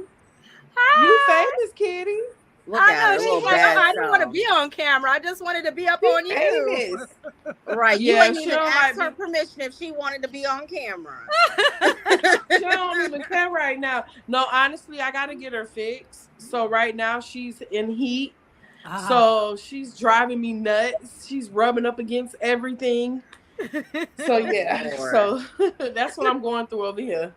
Speaker 2: You famous, kitty.
Speaker 1: Look
Speaker 4: I
Speaker 1: at
Speaker 4: know
Speaker 1: her,
Speaker 4: she's
Speaker 1: little
Speaker 4: like,
Speaker 1: bad
Speaker 4: I didn't want to
Speaker 1: self.
Speaker 4: be on camera. I just wanted to be up on you.
Speaker 2: Famous.
Speaker 1: Right. You
Speaker 2: Yeah,
Speaker 1: ain't
Speaker 2: she
Speaker 1: even
Speaker 2: don't
Speaker 1: asked
Speaker 2: like
Speaker 1: her permission if she wanted to be on camera.
Speaker 2: She don't even care right now. No, honestly, I gotta get her fixed. So right now she's in heat.
Speaker 4: Ah.
Speaker 2: So she's driving me nuts. She's rubbing up against everything. So yeah. So that's what I'm going through over here.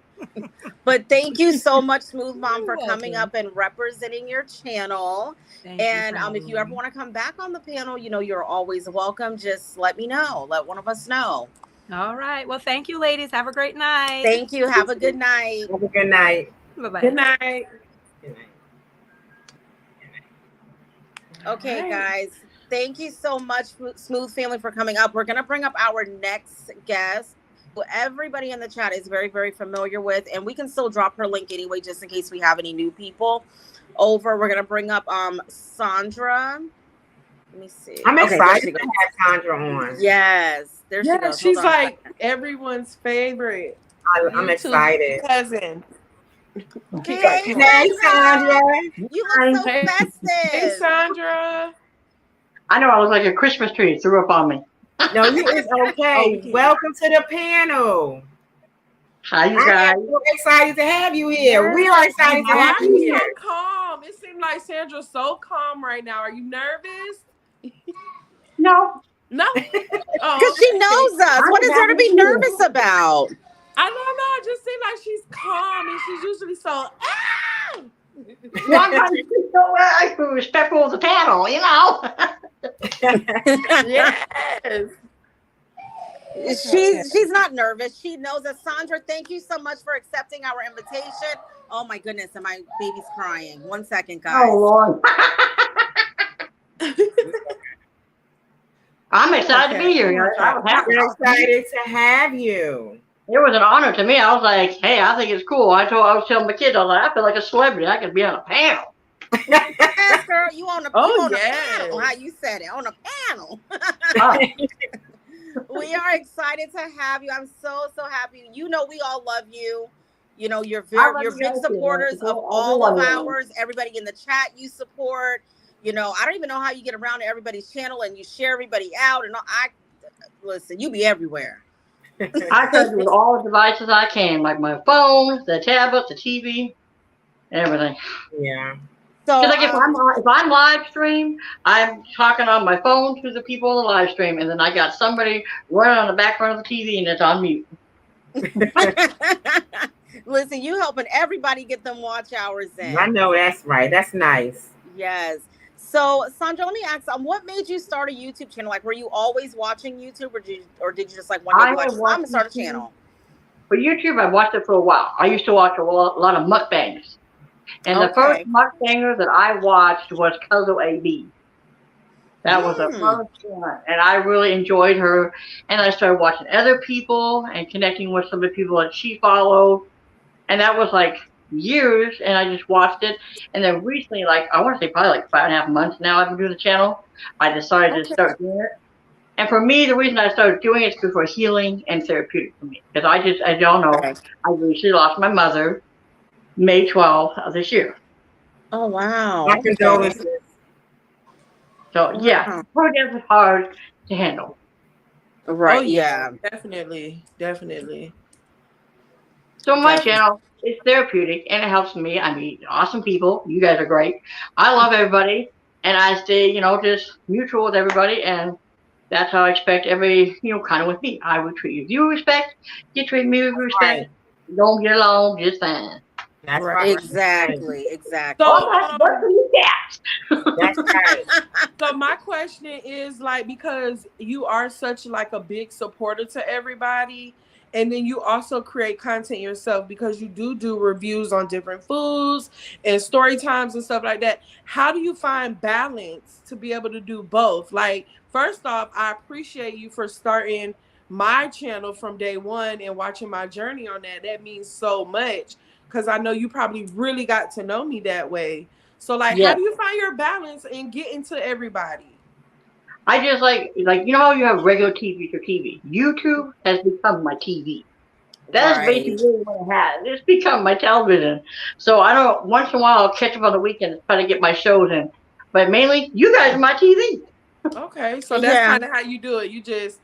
Speaker 1: But thank you so much, Smooth Mom, for
Speaker 4: You're
Speaker 1: coming
Speaker 4: welcome.
Speaker 1: up and representing your channel.
Speaker 4: Thank you
Speaker 1: And
Speaker 4: for
Speaker 1: if you
Speaker 4: having
Speaker 1: ever
Speaker 4: me.
Speaker 1: want to come back on the panel, you know, you're always welcome. Just let me know. Let one of us know.
Speaker 4: All right. Well, thank you, ladies. Have a great night.
Speaker 1: Thank you. Have a good night.
Speaker 3: Have a good night.
Speaker 4: Bye-bye.
Speaker 2: Good night.
Speaker 3: Good night.
Speaker 1: Okay,
Speaker 2: All right.
Speaker 1: guys. Thank you so much, Smooth Family, for coming up. We're going to bring up our next guest, who everybody in the chat is very, very familiar with. And we can still drop her link anyway, just in case we have any new people over. We're going to bring up Sandra. Let me see.
Speaker 3: I'm
Speaker 1: Okay, there
Speaker 3: excited
Speaker 1: she
Speaker 3: to
Speaker 1: goes.
Speaker 3: have Sandra on.
Speaker 1: Yes. There she
Speaker 2: Yeah,
Speaker 1: goes.
Speaker 2: she's
Speaker 1: Hold on a
Speaker 2: like everyone's favorite.
Speaker 3: I'm
Speaker 2: YouTube
Speaker 3: excited.
Speaker 2: cousin.
Speaker 1: second.
Speaker 3: Hey, Sandra.
Speaker 1: You look so
Speaker 2: Hey,
Speaker 1: festive.
Speaker 2: Hey, Sandra.
Speaker 5: I know I was like a Christmas tree. Threw up on me.
Speaker 3: No, you is okay.
Speaker 2: Okay.
Speaker 3: Welcome to the panel.
Speaker 5: Hi, you
Speaker 3: I
Speaker 5: guys.
Speaker 3: am so excited to have you here. We are excited to
Speaker 2: Why
Speaker 3: have
Speaker 2: are
Speaker 3: you
Speaker 2: you
Speaker 3: here.
Speaker 2: so calm? It seems like Sandra's so calm right now. Are you nervous?
Speaker 5: No,
Speaker 2: No. Oh,
Speaker 1: Because she knows us. What is there to be nervous about?
Speaker 2: I don't know. It just seems like she's calm and she's usually so. Ah!
Speaker 5: well, I'm trying to be so respectful of the panel, you know.
Speaker 2: Yes.
Speaker 1: She's not nervous. She knows us. Sandra, thank you so much for accepting our invitation. Oh my goodness, and my baby's crying. 1 second, guys.
Speaker 5: Oh Lord. I'm excited to be here. Guys. I was happy.
Speaker 3: We're excited to have you.
Speaker 5: It was an honor to me. I was like, hey, I think it's cool. I was telling my kids, I was like, I feel like a celebrity. I could be on a panel.
Speaker 1: Yes, girl, you on a
Speaker 2: yes.
Speaker 1: panel. How you said it? On a panel.
Speaker 5: Oh,
Speaker 1: We are excited to have you. I'm so happy. You know, we all love you. You know, you're
Speaker 5: I love
Speaker 1: you're
Speaker 5: you
Speaker 1: big
Speaker 5: guys too.
Speaker 1: supporters of
Speaker 5: Everyone
Speaker 1: all of
Speaker 5: knows.
Speaker 1: ours. Everybody in the chat you support. You know, I don't even know how you get around to everybody's channel and you share everybody out. And listen, you be everywhere.
Speaker 5: I tried to do with all the devices I can, like my phone, the tablet, the TV, everything.
Speaker 3: Yeah.
Speaker 1: So
Speaker 5: Just like if I'm live stream, I'm talking on my phone to the people on the live stream, and then I got somebody running on the background of the TV, and it's on mute.
Speaker 1: listen, you helping everybody get them watch hours in.
Speaker 3: I know that's right. That's nice.
Speaker 1: Yes. So, Sandra, let me ask, what made you start a YouTube channel? Like, were you always watching YouTube, or did you just like one day
Speaker 5: I
Speaker 1: be like,
Speaker 5: have
Speaker 1: I'm gonna
Speaker 5: watched
Speaker 1: start a
Speaker 5: YouTube.
Speaker 1: channel?
Speaker 5: For YouTube, I've watched it for a while. I used to watch a lot of mukbangs. And the
Speaker 1: Okay.
Speaker 5: first mukbanger that I watched was Kuzo AB. That was the first one. And I really enjoyed her. And I started watching other people and connecting with some of the people that she followed. And that was like years. And I just watched it. And then recently, like, I want to say probably like 5.5 months now I've been doing the channel. I decided to start doing it. And for me, the reason I started doing it is for healing and therapeutic for me. Because as y'all know,
Speaker 1: Okay.
Speaker 5: I recently lost my mother May 12th of this year.
Speaker 1: Oh wow.
Speaker 3: My condolences.
Speaker 5: So yeah, her death was hard to handle.
Speaker 1: Right.
Speaker 2: Oh,
Speaker 1: yeah.
Speaker 2: Definitely.
Speaker 5: So my
Speaker 1: Definitely.
Speaker 5: channel is therapeutic and it helps me. I meet awesome people. You guys are great. I love everybody and I stay, just mutual with everybody, and that's how I expect every, kind of with me. I would treat you with you respect, you treat me with respect. Don't get along just fine.
Speaker 3: That's
Speaker 2: Right.
Speaker 3: right.
Speaker 1: Exactly.
Speaker 2: So,
Speaker 5: What do you get?
Speaker 3: That's right.
Speaker 2: so my question is, like, because you are such like a big supporter to everybody, and then you also create content yourself because you do reviews on different foods and story times and stuff like that. How do you find balance to be able to do both? Like, first off, I appreciate you for starting my channel from day one and watching my journey on that. That means so much because I know you probably really got to know me that way. So, like, how do you find your balance and get into everybody?
Speaker 5: I just like you know how you have regular TV for TV. YouTube has become my TV. That's basically what it has. It's become my television. So I don't. Once in a while, I'll catch up on the weekend and try to get my shows in. But mainly, you guys are my TV.
Speaker 2: Okay, so that's kind of how you do it. You just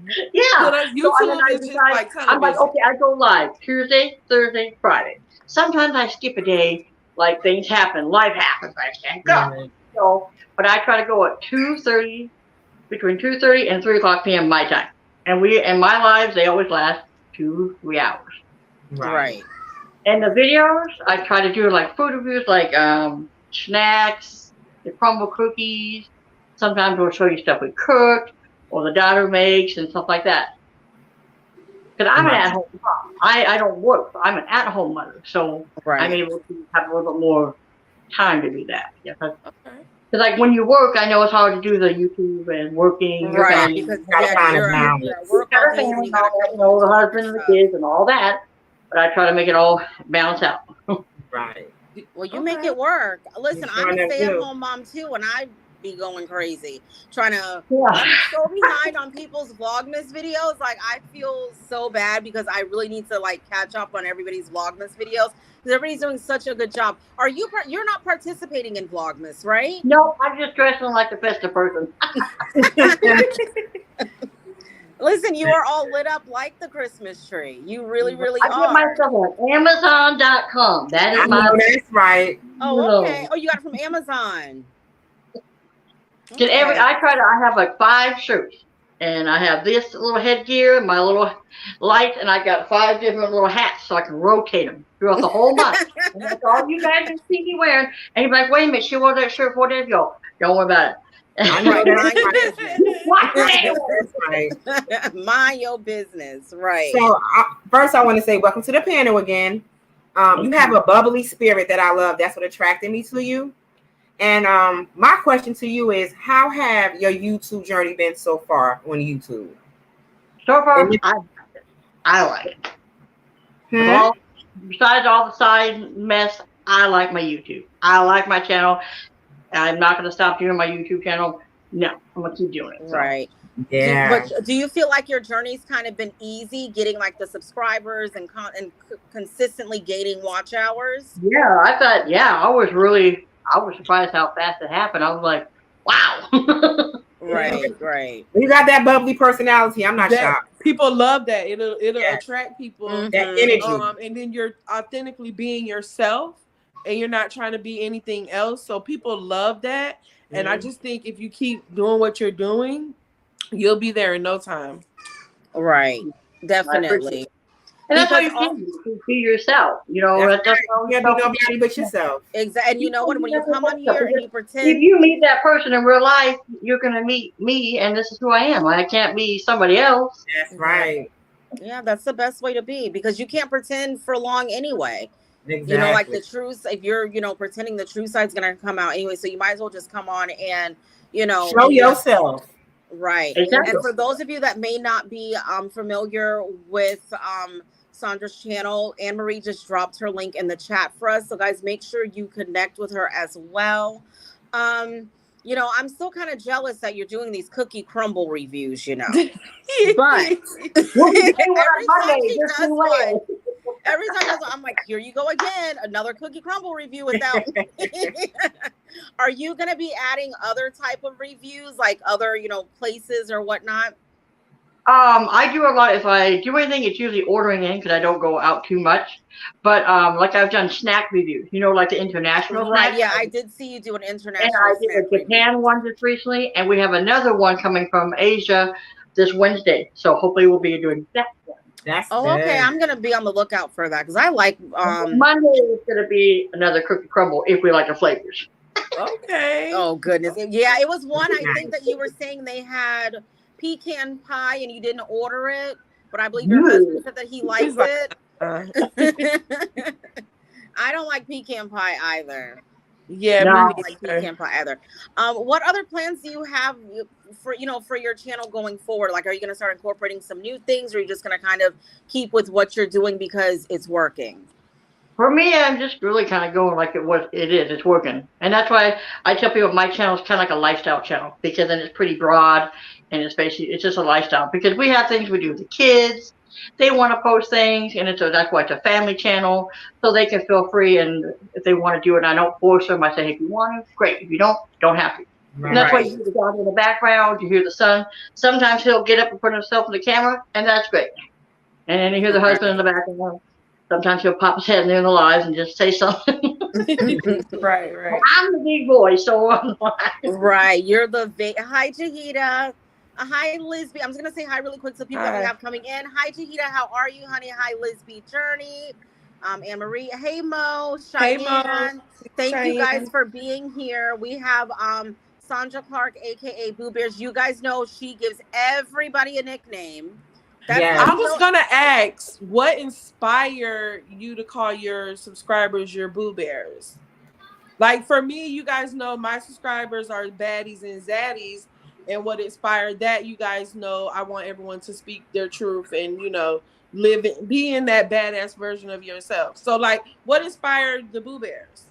Speaker 5: put
Speaker 2: up YouTube is just like television.
Speaker 5: I'm like, okay, I go live Tuesday, Thursday, Friday. Sometimes I skip a day, like things happen, life happens, I can't go.
Speaker 3: Right.
Speaker 5: So, but I try to go at 2:30, between 2:30 and 3:00 p.m. my time. And my lives, they always last 2-3 hours.
Speaker 1: Right.
Speaker 5: And the videos, I try to do like food reviews, like snacks, the crumble cookies. Sometimes we'll show you stuff we cooked or the daughter makes and stuff like that. Because I'm an at-home mom. I don't work. I'm an at-home mother, so I'm able to have a little bit more time to do that. Yeah. Because like when you work, I know it's hard to do the YouTube and working.
Speaker 1: Right, because you're at work all day, you
Speaker 5: know, the husband and the kids and all that. But I try to make it all balance out.
Speaker 3: Right.
Speaker 1: Well, you make it work. Listen, I'm a stay-at-home mom too, and I be going crazy trying to. I'm so behind on people's Vlogmas videos. Like, I feel so bad because I really need to like catch up on everybody's Vlogmas videos because everybody's doing such a good job. Are you? You're not participating in Vlogmas, right?
Speaker 5: No, I'm just dressing like the festive person.
Speaker 1: Listen, you are all lit up like the Christmas tree. You really, really are.
Speaker 5: I get myself on Amazon.com. That is my.
Speaker 3: That's right.
Speaker 1: Oh, okay. Oh, you got it from Amazon.
Speaker 5: Okay. I have like 5 shirts, and I have this little headgear, my little lights, and I got 5 different little hats so I can rotate them throughout the whole month. And that's all you guys can see me wearing. And you're like, wait a minute, she wore that shirt 4 days ago. Don't worry about it.
Speaker 1: Mind your business, right?
Speaker 3: So first, I want to say welcome to the panel again. You have a bubbly spirit that I love. That's what attracted me to you. And my question to you is, how have your YouTube journey been so far on YouTube?
Speaker 5: So far, I like it. Well, besides all the side mess, I like my YouTube. I like my channel. I'm not going to stop doing my YouTube channel. No, I'm going to keep doing it. So.
Speaker 1: Right.
Speaker 3: Yeah.
Speaker 1: But do you feel like your journey's kind of been easy getting like the subscribers and consistently gaining watch hours?
Speaker 5: Yeah, I thought, I was surprised how fast it happened. I was like, wow.
Speaker 1: Right.
Speaker 3: You got that bubbly personality. I'm not shocked.
Speaker 2: People love that. It'll attract people.
Speaker 3: That energy.
Speaker 2: And then you're authentically being yourself and you're not trying to be anything else. So people love that. And I just think if you keep doing what you're doing, you'll be there in no time.
Speaker 1: Right. Definitely.
Speaker 5: And that's how you can be yourself. You know,
Speaker 3: you can't be nobody but yourself.
Speaker 1: Exactly. And you know what? When you come on here and you pretend,
Speaker 5: if you meet that person in real life, you're gonna meet me, and this is who I am. I can't be somebody else.
Speaker 3: That's right.
Speaker 1: Yeah, that's the best way to be because you can't pretend for long anyway.
Speaker 3: Exactly.
Speaker 1: You know, like the truth. If you're, pretending, the true side's gonna come out anyway. So you might as well just come on and,
Speaker 3: show yourself.
Speaker 1: Right.
Speaker 5: Exactly.
Speaker 1: And for those of you that may not be familiar with Sandra's channel, Anne Marie just dropped her link in the chat for us. So guys, make sure you connect with her as well. I'm still kind of jealous that you're doing these cookie crumble reviews, But every time I'm like, here you go again, another cookie crumble review without me. Are you going to be adding other type of reviews, like other, places or whatnot?
Speaker 5: I do a lot. If I do anything, it's usually ordering in because I don't go out too much. But like I've done snack reviews, like the international.
Speaker 1: Right.
Speaker 5: Snacks.
Speaker 1: Yeah, I did see you do an international.
Speaker 5: And I did a Japan one just recently, and we have another one coming from Asia this Wednesday. So hopefully we'll be doing that one.
Speaker 3: That's
Speaker 1: okay. I'm gonna be on the lookout for that because I like.
Speaker 5: Monday is gonna be another cookie crumble if we like the flavors.
Speaker 2: Okay.
Speaker 1: Oh goodness. Yeah, it was one. I think that you were saying they had pecan pie and you didn't order it. but I believe your husband said that he likes
Speaker 2: He's like,
Speaker 1: it. I don't like pecan pie either.
Speaker 2: Yeah,
Speaker 5: No.
Speaker 1: I
Speaker 2: me
Speaker 1: don't like
Speaker 2: neither.
Speaker 1: pecan pie either. What other plans do you have for for your channel going forward? Like, are you going to start incorporating some new things, or are you just going to kind of keep with what you're doing because it's working?
Speaker 5: For me, I'm just really kind of going like it's working. And that's why I tell people my channel is kind of like a lifestyle channel, because then it's pretty broad and it's just a lifestyle, because we have things we do with the kids. They want to post things, and that's why it's a family channel, so they can feel free. And if they want to do it, I don't force them. I say, hey, if you want to, great. If you don't have to. And that's why you hear the dog in the background, you hear the son. Sometimes he'll get up and put himself in the camera, and that's great. And then you hear the husband in the background. Sometimes he'll pop his head in there in the lives and just say something.
Speaker 2: Right.
Speaker 5: I'm the big boy, so I'm
Speaker 1: Right. You're the hi, Jahida. Hi, Lisby. I'm just gonna say hi really quick to people that we
Speaker 2: Hi.
Speaker 1: have coming in. Hi, Jahida. How are you, honey? Hi, Lisby Journey. Anne Marie. Hey, Mo.
Speaker 2: Hey,
Speaker 1: Cheyenne.
Speaker 2: Mo.
Speaker 1: Thank you guys
Speaker 2: Cheyenne.
Speaker 1: for being here. We have Sandra Clark, aka Boo Bears. You guys know she gives everybody a nickname.
Speaker 3: Yes.
Speaker 2: I was gonna ask, what inspired you to call your subscribers your Boo Bears? Like, for me, you guys know my subscribers are baddies and zaddies, and what inspired that, you guys know, I want everyone to speak their truth and be in that badass version of yourself. So, like, what inspired the Boo Bears?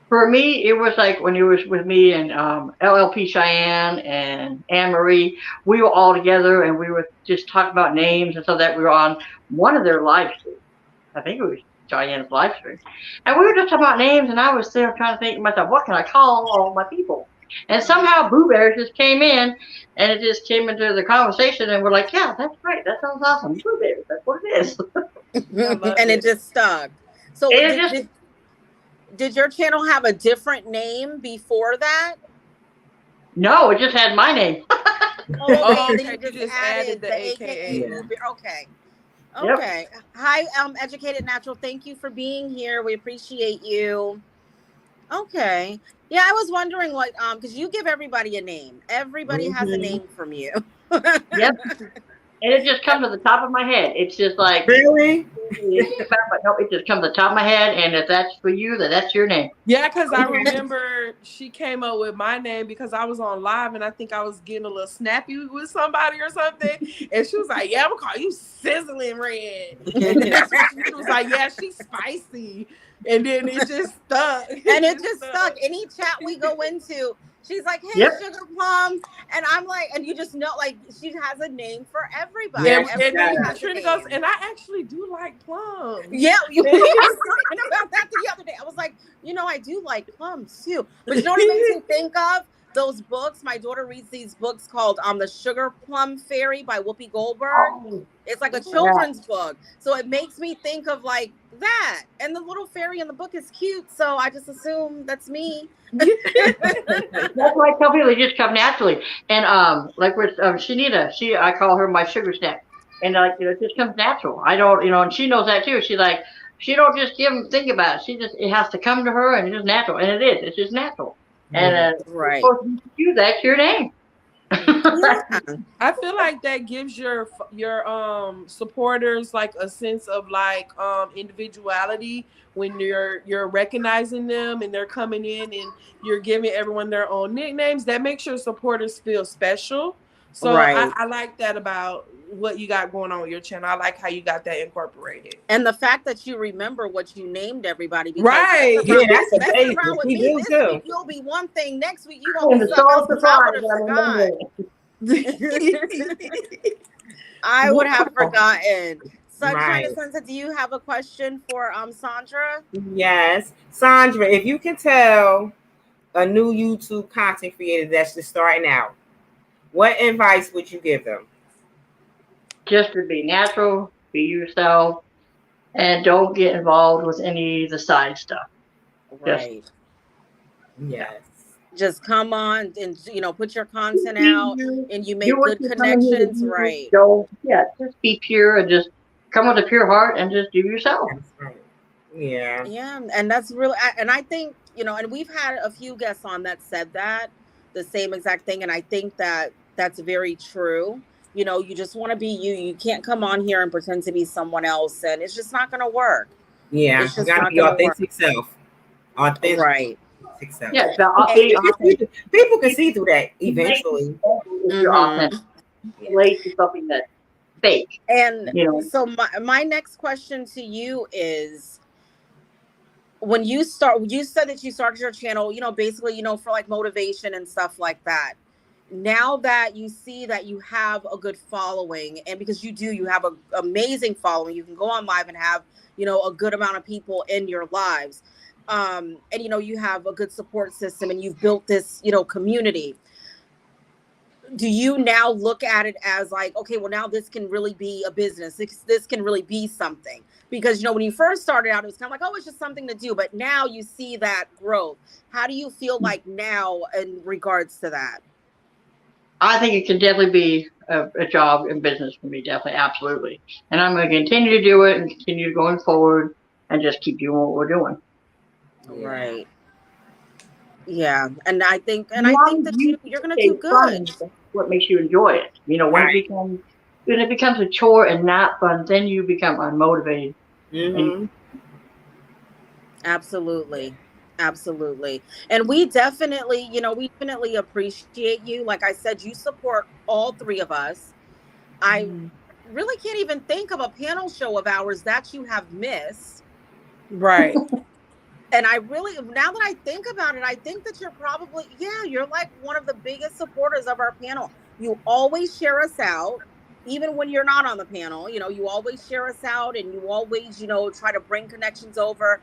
Speaker 5: For me, it was like when it was with me and LLP Cheyenne and Anne Marie, we were all together and we were just talking about names, and so that we were on one of their live streams. I think it was Cheyenne's live stream. And we were just talking about names, and I was there trying to think to myself, what can I call all my people? And somehow Boo Bears just came in, and it just came into the conversation, and we're like, yeah, that's great. That sounds awesome. Boo Bears, that's what it is.
Speaker 1: And it just stuck. So
Speaker 5: It
Speaker 1: did your channel have a different name before that?
Speaker 5: No, it just had my name.
Speaker 1: Oh, okay. Then
Speaker 2: you
Speaker 1: you
Speaker 2: just
Speaker 1: added
Speaker 2: added the
Speaker 1: the
Speaker 2: AKA.
Speaker 1: AKA.
Speaker 3: Yeah.
Speaker 1: Okay.
Speaker 5: Yep.
Speaker 1: Okay. Hi, Educated Natural. Thank you for being here. We appreciate you. Okay. Yeah, I was wondering what because you give everybody a name. Everybody has a name from you.
Speaker 5: Yep. And it just comes to the top of my head. It's just like,
Speaker 3: Really?
Speaker 5: but no, it just comes to the top of my head. And if that's for you, then that's your name.
Speaker 2: Yeah, because I remember she came up with my name because I was on live and I think I was getting a little snappy with somebody or something. And she was like, yeah, I'm going to call you Sizzling Red. And then she was like, yeah, she's spicy. And then it just stuck.
Speaker 1: And it just stuck. Any chat we go into, she's like, hey,
Speaker 5: Yep.
Speaker 1: Sugar Plum. And I'm like, and you just know, like, she has a name for everybody.
Speaker 3: Yeah,
Speaker 2: And
Speaker 1: Everybody
Speaker 2: then
Speaker 1: has a
Speaker 2: Trina
Speaker 1: name.
Speaker 2: goes, and I actually do like plums.
Speaker 1: Yeah, we were talking about that the other day. I was like, I do like plums too. But you know what it makes me think of? Those books. My daughter reads these books called The Sugar Plum Fairy by Whoopi Goldberg.
Speaker 5: Oh,
Speaker 1: It's like a children's book. So it makes me think of like that. And the little fairy in the book is cute. So I just assume that's me.
Speaker 5: that's why I tell people it just come naturally. And like with Shanita, I call her my sugar snack. And it just comes natural. I don't, and she knows that too. She's like, she don't just think about it. It has to come to her, and it's just natural. And it is. It's just natural. And
Speaker 1: Right.
Speaker 5: you, that's your name.
Speaker 2: I feel like that gives your supporters like a sense of like individuality when you're recognizing them and they're coming in and you're giving everyone their own nicknames. That makes your supporters feel special. So
Speaker 1: Right.
Speaker 2: I like that about what you got going on with your channel. I like how you got that incorporated.
Speaker 1: And the fact that you remember what you named everybody. Because
Speaker 2: Right.
Speaker 1: mess around-
Speaker 3: Yeah, that's
Speaker 1: mess
Speaker 3: amazing.
Speaker 1: around with
Speaker 3: We
Speaker 1: me
Speaker 3: do
Speaker 1: this
Speaker 3: too.
Speaker 1: week, you'll be one thing. Next week, you're
Speaker 5: And
Speaker 1: going to be
Speaker 5: it's
Speaker 1: something
Speaker 5: so
Speaker 1: else. 'Cause I would
Speaker 5: surprised.
Speaker 1: have forgot. I would have forgotten. Sunshine and Sunset, do you have a question for Sandra?
Speaker 3: Yes. Sandra, if you can tell a new YouTube content creator that's just starting out, what advice would you give them?
Speaker 5: Just to be natural, be yourself, and don't get involved with any of the side stuff.
Speaker 1: Right.
Speaker 3: Yes.
Speaker 1: Just come on and put your content out and you make
Speaker 5: Do what
Speaker 1: good
Speaker 5: you're coming here to
Speaker 1: connections,
Speaker 5: do.
Speaker 1: right?
Speaker 5: Just be pure and just come with a pure heart and just do yourself.
Speaker 3: That's right. Yeah.
Speaker 1: Yeah, and that's really, and I think, and we've had a few guests on that said that, the same exact thing, and I think that that's very true. You know, you just want to be you. You can't come on here and pretend to be someone else, and it's just not going to work.
Speaker 3: Yeah,
Speaker 1: It's
Speaker 3: you
Speaker 1: just
Speaker 3: gotta
Speaker 1: not
Speaker 3: be
Speaker 1: going to work.
Speaker 3: authentic self. Authentic
Speaker 1: Right.
Speaker 3: self.
Speaker 5: Yeah, so
Speaker 3: People can see through that eventually.
Speaker 5: if you're authentic, relate to something that's fake.
Speaker 1: And
Speaker 5: You know,
Speaker 1: so my next question to you is, when you said that you started your channel, you know, basically, you know, for like motivation and stuff like that. Now that you see that you have a good following, and because you have an amazing following, you can go on live and have, you know, a good amount of people in your lives. And, you know, you have a good support system and you've built this, you know, community. Do you now look at it as like, okay, well, now this can really be a business. This can really be something? Because, you know, when you first started out, it was kind of like, oh, it's just something to do. But now you see that growth. How do you feel like now in regards to that?
Speaker 5: I think it can definitely be a job in business for me, definitely, absolutely. And I'm going to continue to do it and continue going forward and just keep doing what we're doing.
Speaker 1: Right. Yeah. And I think that you're going to do good.
Speaker 5: That's what makes you enjoy it. You know, when it becomes a chore and not fun, then you become unmotivated.
Speaker 3: Mm-hmm.
Speaker 1: Absolutely. Absolutely. And we definitely appreciate you. Like I said, you support all three of us. I really can't even think of a panel show of ours that you have missed.
Speaker 2: Right.
Speaker 1: And I really, now that I think about it, I think that you're like one of the biggest supporters of our panel. You always share us out, even when you're not on the panel. You know, you always share us out, and you always, you know, try to bring connections over.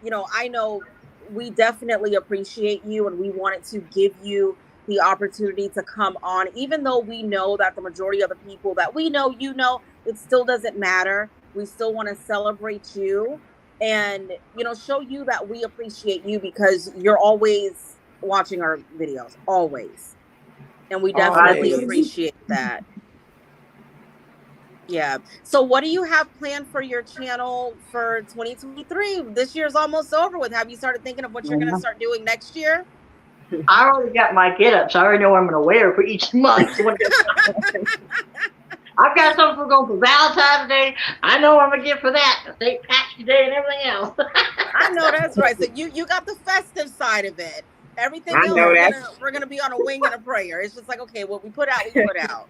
Speaker 1: You know, I know we definitely appreciate you, and we wanted to give you the opportunity to come on, even though we know that the majority of the people that we know, you know, it still doesn't matter. We still want to celebrate you and, you know, show you that we appreciate you, because you're always watching our videos, always. And we definitely appreciate that. Yeah. So what do you have planned for your channel for 2023? This year's almost over with. Have you started thinking of what you're going to start doing next year?
Speaker 5: I already got my get-ups. I already know what I'm going to wear for each month. I've got something for going for Valentine's Day. I know what I'm going to get for that. St. Patrick's Day and everything else.
Speaker 1: I know that's right. So you got the festive side of it. Everything else, we're going to be on a wing and a prayer. It's just like, okay, what we put out, we put out.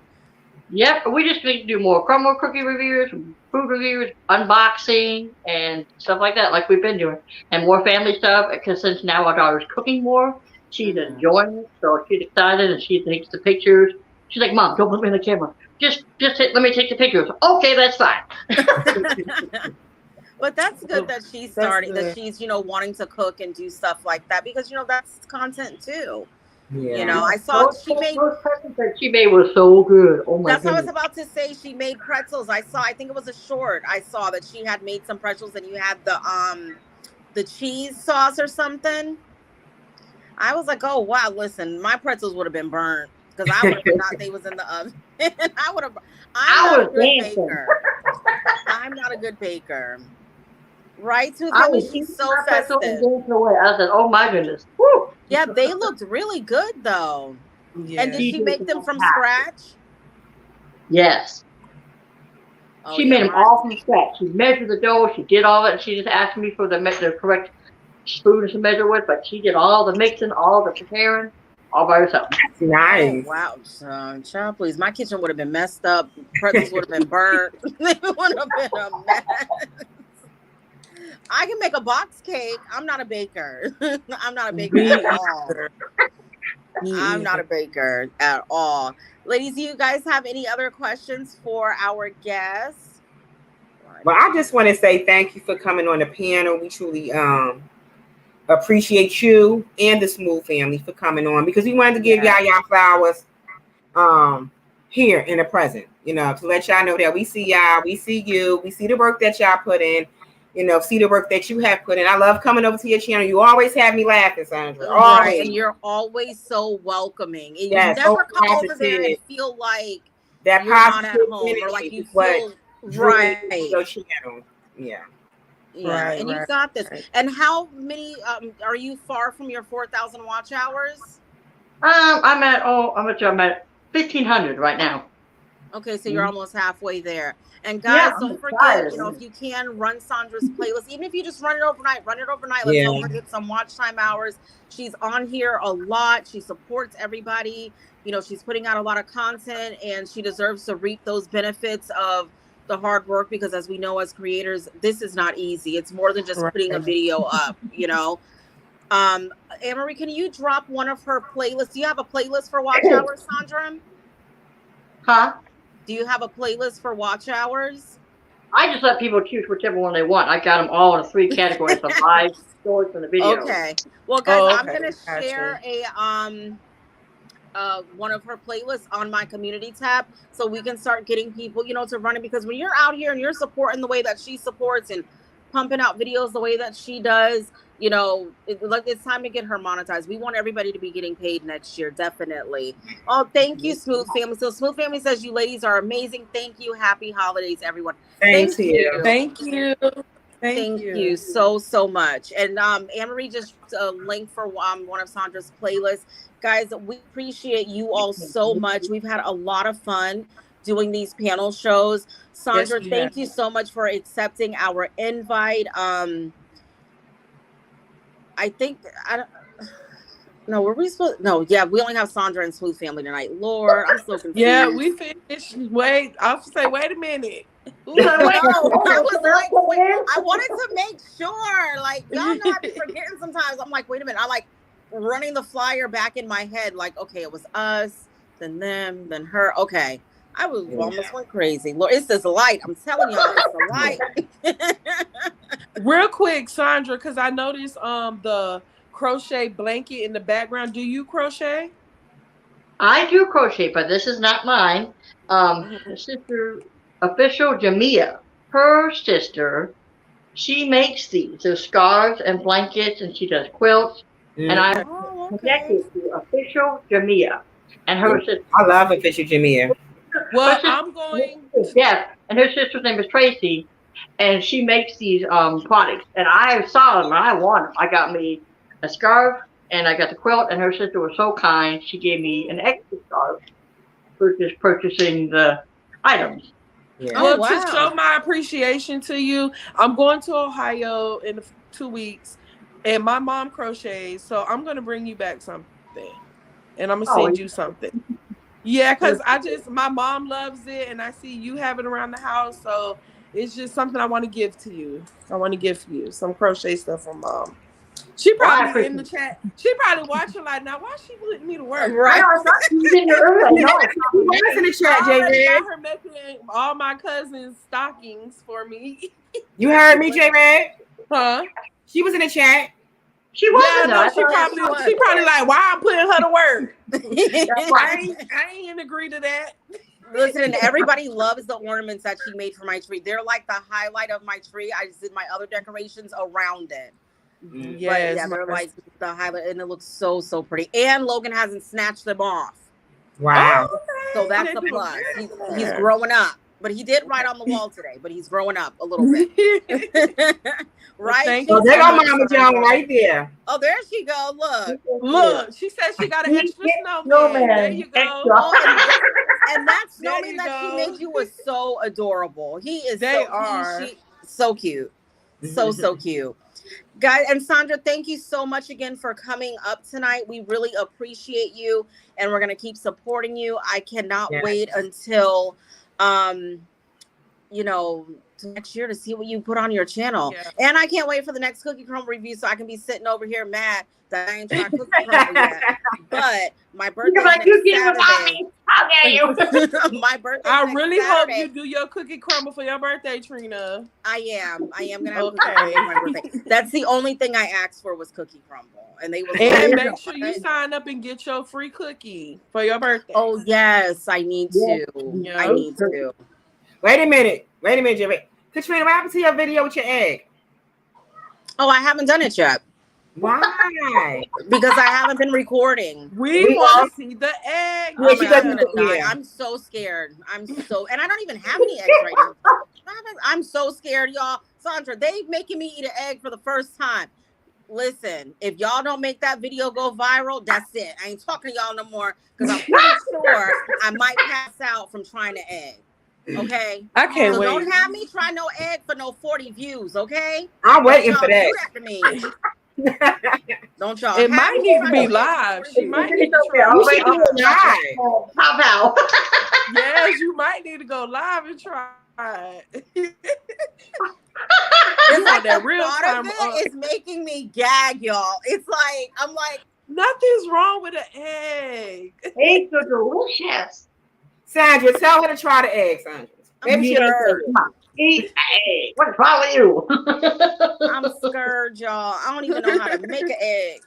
Speaker 5: Yep, we just need to do more crumble cookie reviews, food reviews, unboxing, and stuff like that, like we've been doing. And more family stuff, because since now our daughter's cooking more, she's enjoying it, so she's excited, and she takes the pictures. She's like, Mom, don't put me in the camera. Just let me take the pictures. Okay, that's fine.
Speaker 1: But that's good that she's starting, that she's, you know, wanting to cook and do stuff like that, because, you know, that's content too. Yeah. You know, I saw she made
Speaker 5: was so good. Oh my
Speaker 1: That's
Speaker 5: goodness.
Speaker 1: what I was about to say. She made pretzels. I think it was a short. I saw that she had made some pretzels, and you had the cheese sauce or something. I was like, oh wow, listen, my pretzels would have been burnt, because I would have forgot they was in the oven. I would have. I'm not a good baker. Right, Tooth? She's so festive.
Speaker 5: I said, oh my goodness. Woo.
Speaker 1: Yeah, they looked really good though. Yeah. And did she make them from scratch?
Speaker 5: Yes.
Speaker 1: Oh,
Speaker 5: she made them all from scratch. She measured the dough. She did all that. She just asked me for the correct spoon to measure with, but she did all the mixing, all the preparing, all by herself.
Speaker 3: Nice.
Speaker 1: Oh, wow, child, please. My kitchen would have been messed up. Pretzels would have been burnt. They would have been a mess. I can make a box cake. I'm not a baker. I'm not a baker at all. I'm not a baker at all. Ladies, do you guys have any other questions for our guests?
Speaker 3: Well, I just want to say thank you for coming on the panel. We truly appreciate you and the Smooth family for coming on, because we wanted to give y'all flowers here in the present, you know, to let y'all know that we see y'all, we see you, we see the work that y'all put in. You know, see the work that you have put in. I love coming over to your channel. You always have me laughing, Sandra.
Speaker 1: Right, and you're always so welcoming. And you never come over there and feel like
Speaker 3: that
Speaker 1: you're not at home, or like you feel right.
Speaker 3: Your channel. Yeah.
Speaker 1: Yeah, right, and you got this. Right. And how many are you far from your 4,000 watch hours?
Speaker 5: I'm at 1,500 right now.
Speaker 1: Okay, so you're almost halfway there. And
Speaker 5: Yeah,
Speaker 1: guys,
Speaker 5: I'm
Speaker 1: don't forget,
Speaker 5: excited.
Speaker 1: you know, if you can run Sandra's playlist, even if you just run it overnight, run it overnight. Let's
Speaker 3: Yeah.
Speaker 1: help her get some watch time hours. She's on here a lot. She supports everybody. You know, she's putting out a lot of content, and she deserves to reap those benefits of the hard work, because as we know, as creators, this is not easy. It's more than just putting a video up, you know. Anne-Marie, can you drop one of her playlists? Do you have a playlist for watch hours, Sandra?
Speaker 5: Huh?
Speaker 1: Do you have a playlist for watch hours?
Speaker 5: I just let people choose whichever one they want. I got them all in 3 categories: the live, shorts, and the video.
Speaker 1: Okay. Well, guys,
Speaker 2: Oh,
Speaker 1: I'm
Speaker 2: okay.
Speaker 1: gonna
Speaker 2: Gotcha.
Speaker 1: share one of her playlists on my community tab, so we can start getting people, you know, to run it. Because when you're out here and you're supporting the way that she supports and pumping out videos the way that she does, you know, it's time to get her monetized. We want everybody to be getting paid next year, definitely. Oh, thank you, Smooth Family. So Smooth Family says, you ladies are amazing. Thank you. Happy holidays, everyone.
Speaker 3: Thank you.
Speaker 2: Thank you.
Speaker 1: Thank you so much. And Anne-Marie just linked for one of Sandra's playlists. Guys, we appreciate you all so much. We've had a lot of fun doing these panel shows. Sandra,
Speaker 2: Yes, we
Speaker 1: thank
Speaker 2: have.
Speaker 1: you so much for accepting our invite. I think no, were we supposed? No, yeah, we only have Sandra and Smooth Family tonight. Lord, I'm so confused.
Speaker 2: Yeah, we finished. Wait, I'll say, wait a minute. Ooh,
Speaker 1: No, I was like, wait, I wanted to make sure. Like, y'all know I be forgetting sometimes. I'm like, wait a minute. I'm like running the flyer back in my head. Like, okay, it was us, then them, then her. Okay. I was almost went crazy. Lord, it's this light. I'm telling y'all, it's the light.
Speaker 2: Real quick, Sandra, because I noticed the crochet blanket in the background. Do you crochet?
Speaker 5: I do crochet, but this is not mine. Sister Official Jamia, her sister, she makes these. There's scarves and blankets, and she does quilts. And I'm connected to Official Jamia and her sister.
Speaker 3: I love Official Jamia.
Speaker 2: Well, I'm going.
Speaker 5: Yes, and her sister's name is Tracy, and she makes these products. And I saw them, and I want them. I got me a scarf, and I got the quilt, and her sister was so kind. She gave me an extra scarf for just purchasing the items.
Speaker 3: Yeah.
Speaker 2: Well,
Speaker 1: wow.
Speaker 2: to show my appreciation to you, I'm going to Ohio in 2 weeks, and my mom crochets, so I'm going to bring you back something, and I'm going to send you something. Yeah, because my mom loves it, and I see you have it around the house, so it's just something I want to give to you. I want to give you some crochet stuff from mom. She probably in the chat. She probably watching like, now why she putting me to work?
Speaker 1: Right.
Speaker 5: I thought you didn't early. No, it's not.
Speaker 3: Who was in the chat,
Speaker 2: I already
Speaker 3: J-Red?
Speaker 2: got her making all my cousins' stockings for me.
Speaker 3: You heard me, J-Red?
Speaker 2: Huh?
Speaker 3: She was in the chat.
Speaker 5: She
Speaker 2: Yeah,
Speaker 5: wasn't.
Speaker 2: no, she probably like, why I'm putting her to work?
Speaker 1: Right.
Speaker 2: I ain't agree to that.
Speaker 1: Listen, everybody loves the ornaments that she made for my tree. They're like the highlight of my tree. I just did my other decorations around it. But yeah, they're like the highlight, and it looks so pretty. And Logan hasn't snatched them off.
Speaker 3: Wow.
Speaker 1: So that's a plus. He's growing up. But he did write on the wall today, but he's growing up a little bit. Right?
Speaker 2: Thank
Speaker 3: So
Speaker 2: you.
Speaker 3: there go Mama Joan right there.
Speaker 1: Oh, there she go.
Speaker 2: Look, she said she got an extra snowman.
Speaker 5: Snowman.
Speaker 2: There you go.
Speaker 1: Oh, and that
Speaker 2: There
Speaker 1: snowman
Speaker 2: you
Speaker 1: that she
Speaker 2: go.
Speaker 1: made you was so adorable. He is
Speaker 2: They
Speaker 1: so
Speaker 2: are.
Speaker 1: so cute. So cute. Guys, and Sandra, thank you so much again for coming up tonight. We really appreciate you, and we're gonna keep supporting you. I cannot wait until next year to see what you put on your channel. Yeah. And I can't wait for the next Cookie Crumble review so I can be sitting over here mad that I ain't tried Cookie Crumble yet. But my birthday is next Saturday.
Speaker 5: How dare you?
Speaker 1: My birthday.
Speaker 2: I really hope you do your Cookie Crumble for your birthday, Trina.
Speaker 1: I am gonna have Cookie Crumble for my birthday. That's the only thing I asked for was Cookie Crumble, and they was.
Speaker 2: And make sure you sign up and get your free cookie for your birthday.
Speaker 1: Oh yes, I need to.
Speaker 2: Yeah.
Speaker 1: I need to.
Speaker 3: Wait a minute, Jimmy. Katrina, what happened to your video with your egg?
Speaker 1: Oh, I haven't done it yet.
Speaker 3: Why?
Speaker 1: Because I haven't been recording.
Speaker 2: We want to see the egg.
Speaker 1: Oh my God, I'm gonna die. I'm so scared. And I don't even have any eggs right now. I'm so scared, y'all. Sandra, they making me eat an egg for the first time. Listen, if y'all don't make that video go viral, that's it. I ain't talking to y'all no more because I'm pretty sure I might pass out from trying to egg. Okay?
Speaker 2: I can't
Speaker 1: So
Speaker 2: wait.
Speaker 1: don't have me try no egg for no 40 views, okay?
Speaker 3: I'm waiting
Speaker 1: Don't
Speaker 3: for
Speaker 1: y'all
Speaker 3: that.
Speaker 1: do that to me. Don't y'all.
Speaker 2: It
Speaker 1: have
Speaker 2: might
Speaker 1: me
Speaker 2: need
Speaker 1: try
Speaker 2: to be
Speaker 1: no egg
Speaker 2: live.
Speaker 1: for
Speaker 2: She
Speaker 1: 40
Speaker 2: might
Speaker 1: views.
Speaker 2: need to
Speaker 5: Yeah,
Speaker 2: try.
Speaker 3: You should do it live.
Speaker 5: Pow pow.
Speaker 2: Yes, you might need to go live and try it.
Speaker 1: It's
Speaker 2: You
Speaker 1: like
Speaker 2: want that
Speaker 1: the
Speaker 2: real
Speaker 1: thought
Speaker 2: time.
Speaker 1: of it is making me gag, y'all. It's like I'm like,
Speaker 2: Nothing's wrong with an egg.
Speaker 5: Eggs are delicious.
Speaker 3: Sandra, tell her to try the egg, Sandra. Maybe she'll
Speaker 1: scared.
Speaker 3: listen.
Speaker 5: Eat egg. What's wrong with you?
Speaker 1: I'm scared, y'all. I don't even know how to make an egg.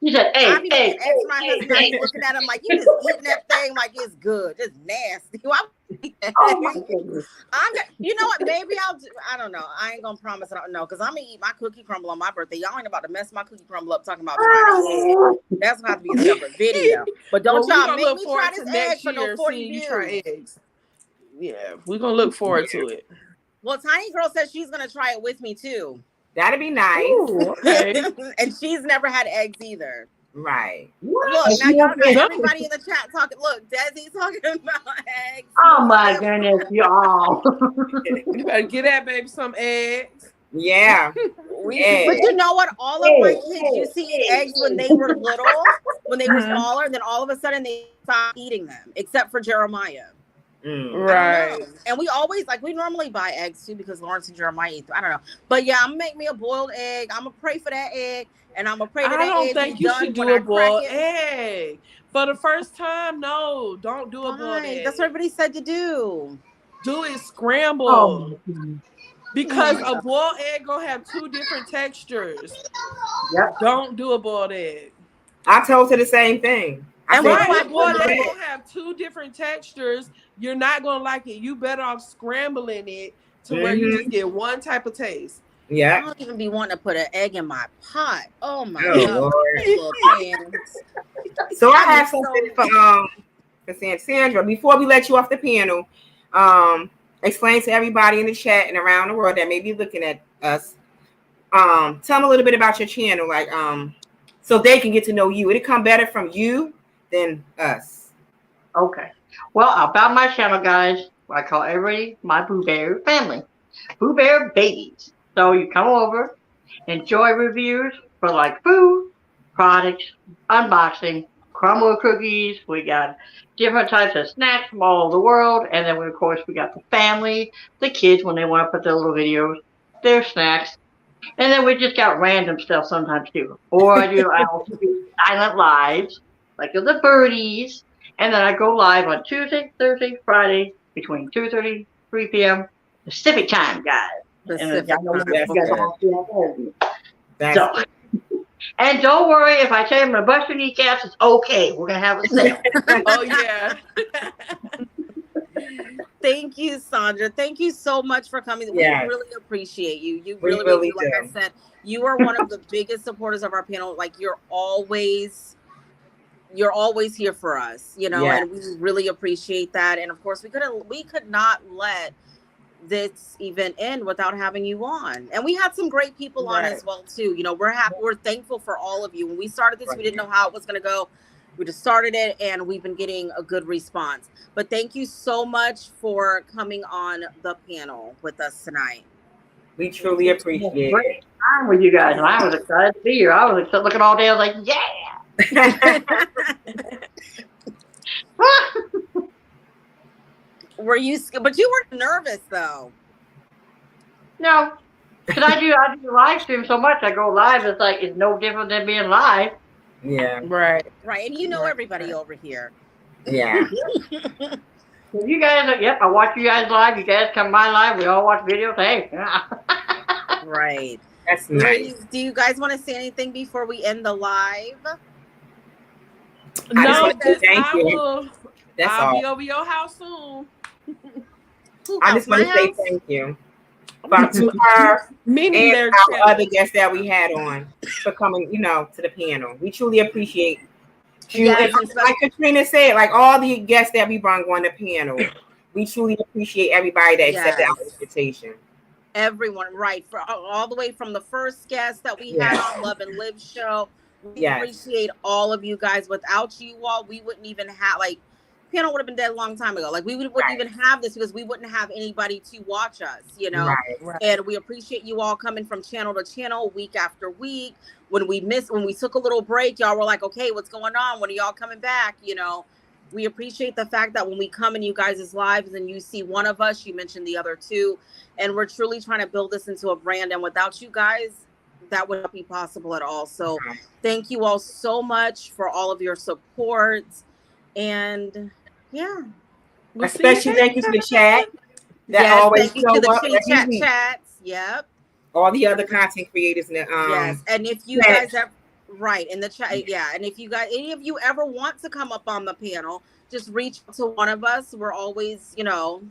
Speaker 5: You said
Speaker 1: I
Speaker 5: egg,
Speaker 1: be
Speaker 5: egg,
Speaker 1: making eggs for my husband. I be looking at him like you just eating that thing like it's good, just nasty. Why would you eat that?
Speaker 5: Oh my goodness.
Speaker 1: You know what? Maybe I'll do. I don't know. I ain't gonna promise. I don't know because I'm gonna eat my cookie crumble on my birthday. Y'all ain't about to mess my cookie crumble up talking about trying to egg. That's gonna have to be a separate video. But don't
Speaker 2: Well, we
Speaker 1: y'all
Speaker 2: gonna
Speaker 1: make
Speaker 2: look
Speaker 1: me
Speaker 2: forward
Speaker 1: try
Speaker 2: to
Speaker 1: this egg
Speaker 2: next
Speaker 1: for no
Speaker 2: year
Speaker 1: 40
Speaker 2: seeing you
Speaker 1: views.
Speaker 2: try eggs. Yeah, we're gonna look forward to it.
Speaker 1: Well, Tiny Girl says she's gonna try it with me too.
Speaker 3: That'd be nice.
Speaker 2: Ooh, okay.
Speaker 1: And she's never had eggs either.
Speaker 3: Right.
Speaker 1: Look, now y'all got everybody in the chat talking. Look, Desi talking about eggs.
Speaker 5: Oh my goodness, y'all.
Speaker 2: You better get that baby some eggs.
Speaker 3: Yeah.
Speaker 1: But
Speaker 3: Eggs.
Speaker 1: you know what? All of my kids used to eat eggs when they were little, when they were
Speaker 2: Mhm.
Speaker 1: smaller, and then all of a sudden they stopped eating them, except for Jeremiah.
Speaker 3: Mm.
Speaker 1: I don't
Speaker 2: Right.
Speaker 1: know. And we always we normally buy eggs too because Lawrence and Jeremiah eat. I don't know. But yeah, I'm gonna make me a boiled egg. I'm gonna pray for that egg, and I'm gonna pray that
Speaker 2: I
Speaker 1: that
Speaker 2: don't
Speaker 1: egg
Speaker 2: think
Speaker 1: be
Speaker 2: you
Speaker 1: done
Speaker 2: should
Speaker 1: when
Speaker 2: do
Speaker 1: I
Speaker 2: a boiled
Speaker 1: crack it.
Speaker 2: egg. For the first time, no. Don't do a boiled
Speaker 1: Why?
Speaker 2: egg.
Speaker 1: That's what everybody said to do.
Speaker 2: Do it scrambled.
Speaker 5: Oh my goodness.
Speaker 2: Because
Speaker 1: Oh my
Speaker 2: a boiled egg gonna have two different textures.
Speaker 5: Yep.
Speaker 2: Don't do a boiled egg.
Speaker 3: I told her the same thing. I
Speaker 1: And
Speaker 3: said,
Speaker 1: what do I
Speaker 2: Right, a
Speaker 1: put
Speaker 2: boiled
Speaker 1: on
Speaker 2: egg
Speaker 1: it?
Speaker 2: gonna have two different textures. You're not gonna like it. You better off scrambling it to where you just get one type of taste.
Speaker 1: I
Speaker 3: yeah.
Speaker 1: don't even be wanting to put an egg in my pot. Oh my
Speaker 3: Oh,
Speaker 1: god,
Speaker 3: Lord.
Speaker 1: my little pans.
Speaker 3: So I
Speaker 1: I'm
Speaker 3: have something for Sandra. Before we let you off the panel, explain to everybody in the chat and around the world that may be looking at us. Tell them a little bit about your channel, so they can get to know you. It'll come better from you than us.
Speaker 5: Okay. Well, about my channel, guys, I call everybody my Boo Bear family. Boo Bear babies. So you come over, enjoy reviews for food, products, unboxing, crumble cookies. We got different types of snacks from all over the world. And then, of course, we got the family, the kids when they want to put their little videos, their snacks. And then we just got random stuff sometimes too. Or I also do silent lives, like of the birdies. And then I go live on Tuesday, Thursday, Friday between 2:30, 3 p.m. Pacific time, guys.
Speaker 1: Specific
Speaker 5: And y'all know
Speaker 1: time.
Speaker 5: you guys all see that.
Speaker 3: That's
Speaker 5: So, and don't worry if I tell you I'm gonna bust your kneecaps. It's okay. We're gonna have a sale.
Speaker 2: Oh yeah.
Speaker 1: Thank you, Sandra. Thank you so much for coming.
Speaker 3: Yes.
Speaker 1: We really appreciate you. You
Speaker 3: We
Speaker 1: really,
Speaker 3: really
Speaker 1: do. Like I
Speaker 3: do.
Speaker 1: said, you are one of the biggest supporters of our panel. Like you're always here for us,
Speaker 3: Yes.
Speaker 1: and we really appreciate that. And of course, we could not let this event end without having you on. And we had some great people on
Speaker 2: Right.
Speaker 1: as well too. We're happy, we're thankful for all of you. When we started this, we didn't know how it was going to go. We just started it and we've been getting a good response. But thank you so much for coming on the panel with us tonight.
Speaker 3: We truly appreciate it.
Speaker 5: Great time with you guys, and I was excited to be here. I was excited looking all day. I was like, yeah.
Speaker 1: But you were nervous though.
Speaker 5: No, because I do live stream so much. I go live. It's no different than being live.
Speaker 3: Yeah.
Speaker 2: Right.
Speaker 1: Right. And you know
Speaker 2: Right.
Speaker 1: everybody over here.
Speaker 3: Yeah.
Speaker 5: If you guys, I watch you guys live. You guys come by live. We all watch videos. Hey,
Speaker 1: Right.
Speaker 3: That's nice.
Speaker 1: Ladies, do you guys want to say anything before we end the live?
Speaker 3: I just
Speaker 2: No,
Speaker 3: want to say thank
Speaker 2: I
Speaker 3: you.
Speaker 2: will.
Speaker 3: That's
Speaker 2: I'll be
Speaker 3: all.
Speaker 2: over your house soon.
Speaker 3: I just want to say thank you to her
Speaker 2: Meaning
Speaker 3: and
Speaker 2: their
Speaker 3: our
Speaker 2: channel.
Speaker 3: other guests that we had on for coming, to the panel. We truly appreciate you.
Speaker 1: Yes,
Speaker 3: And like Katrina said, like all the guests that we brought on the panel, we truly appreciate everybody that accepted our invitation.
Speaker 1: everyone, right, for all the way from the first guest that we had on Love and Live show. We appreciate all of you guys. Without you all, we wouldn't even have, like, panel would have been dead a long time ago. Like, we wouldn't even have this because we wouldn't have anybody to watch us, you know.
Speaker 3: Right.
Speaker 1: And we appreciate you all coming from channel to channel week after week. When we took a little break, y'all were like, okay, what's going on? When are y'all coming back? You know, we appreciate the fact that when we come in you guys' lives and you see one of us, you mentioned the other two, and we're truly trying to build this into a brand. And without you guys, that would not be possible at all. So thank you all so much for all of your support. And
Speaker 3: especially thank you to the chat that always show up.
Speaker 1: Thank you to the chats. Yep.
Speaker 3: All the other content creators in the
Speaker 1: yes. And if you guys have in the chat, and if you guys, any of you ever want to come up on the panel, just reach out to one of us. We're always, you know,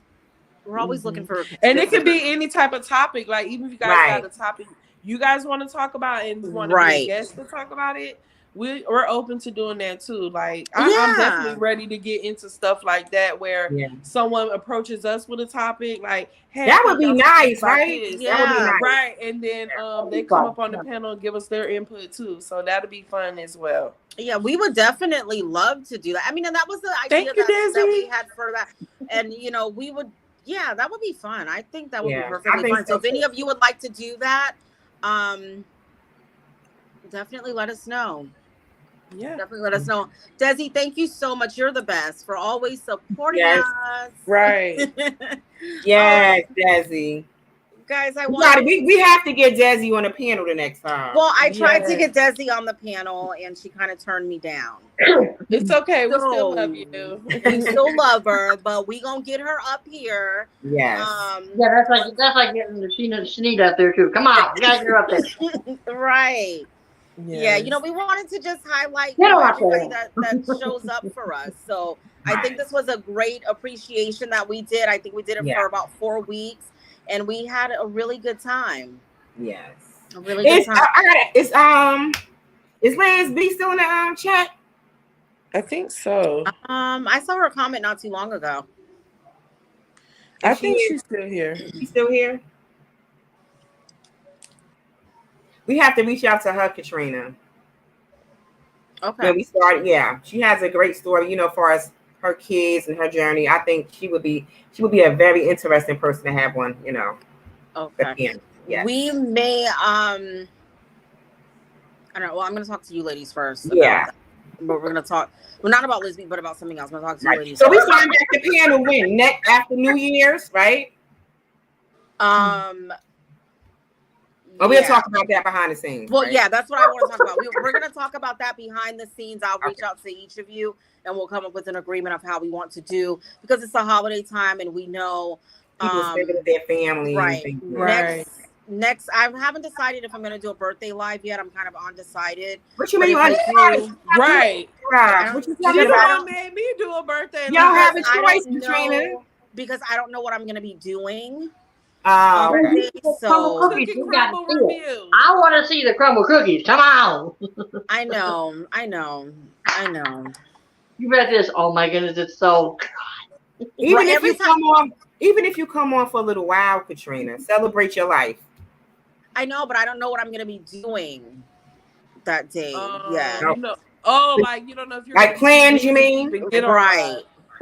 Speaker 1: looking for,
Speaker 2: and it could be any type of topic. Like, even if you guys got a topic you guys want to talk about and want to be a guest to talk about it, we're open to doing that too. Like, I'm definitely ready to get into stuff like that where someone approaches us with a topic like, hey,
Speaker 3: that would be nice, right?
Speaker 2: That would be nice. Right. And then they come up on the panel and give us their input too. So that'll be fun as well.
Speaker 1: Yeah, we would definitely love to do that. I mean, and that was the idea that we had for that. And, you know, we would, that would be fun. I think that would be perfectly fun. So if any of you would like to do that, definitely let us know.
Speaker 2: Yeah,
Speaker 1: definitely let us know. Desi, thank you so much. You're the best for always supporting us.
Speaker 2: Right.
Speaker 3: Yes, Desi.
Speaker 1: Guys,
Speaker 3: we have to get Desi on the panel the next time.
Speaker 1: Well, I tried to get Desi on the panel and she kind of turned me down.
Speaker 2: It's okay. We still love you.
Speaker 1: We still love her, but we gonna get her up here.
Speaker 3: Yes.
Speaker 5: That's like getting the Shanita up there too. Come on, you guys are up there.
Speaker 1: Right. Yes. Yeah, you know, we wanted to just highlight everybody that shows up for us. So I think this was a great appreciation that we did. I think we did it for about 4 weeks, and we had a really good time.
Speaker 3: Yes,
Speaker 1: a really good time.
Speaker 3: Is Liz B still in the chat?
Speaker 2: I think so.
Speaker 1: I saw her comment not too long ago.
Speaker 2: I think she's still here.
Speaker 3: She's still here. We have to reach out to her, Katrina.
Speaker 1: Okay.
Speaker 3: When we started, she has a great story, you know, as far as her kids and her journey. I think she would be a very interesting person to have one, you know.
Speaker 1: Okay.
Speaker 3: Yeah.
Speaker 1: We may I don't know. Well, I'm gonna talk to you ladies first.
Speaker 3: Yeah.
Speaker 1: But we're gonna talk not about Lisby, but about something else. I'm gonna talk to you ladies.
Speaker 3: So we starting back the panel when? After New Year's, right? We'll talk about that behind the scenes.
Speaker 1: Well, that's what I want to talk about. We're going to talk about that behind the scenes. I'll reach out to each of you, and we'll come up with an agreement of how we want to do, because it's a holiday time, and we know
Speaker 3: people spending with their family.
Speaker 1: Right. Next, I haven't decided if I'm going to do a birthday live yet. I'm kind of undecided.
Speaker 3: What you mean undecided?
Speaker 2: Right.
Speaker 3: What you
Speaker 2: made me do a birthday live.
Speaker 3: Y'all have a choice, Katrina.
Speaker 1: Because I don't know what I'm going to be doing.
Speaker 5: So I want to see the crumble cookies. Come on.
Speaker 1: I know.
Speaker 5: You read this? Oh my goodness, it's so.
Speaker 3: Even if you come on for a little while, Katrina, celebrate your life.
Speaker 1: I know, but I don't know what I'm going to be doing that day.
Speaker 2: Like you don't know if you're
Speaker 3: like plans. You mean?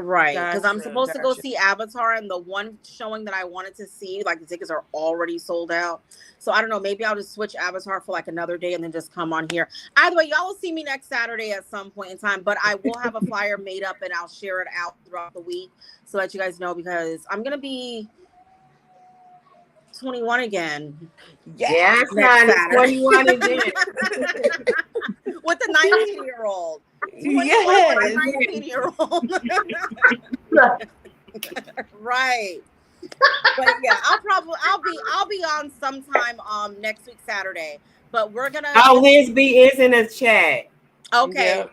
Speaker 1: Right, because I'm supposed to go see Avatar, and the one showing that I wanted to see, like the tickets are already sold out. So I don't know, maybe I'll just switch Avatar for like another day and then just come on here. Either way, y'all will see me next Saturday at some point in time, but I will have a flyer made up and I'll share it out throughout the week so that you guys know, because I'm going to be 21 again.
Speaker 3: Yes, 21 again.
Speaker 1: With the 19-year-old.
Speaker 2: Yes.
Speaker 1: 19-year-old. Right. But yeah, I'll be on sometime next week Saturday. But we're gonna
Speaker 3: Liz B is in the chat.
Speaker 1: Okay.
Speaker 3: Yeah.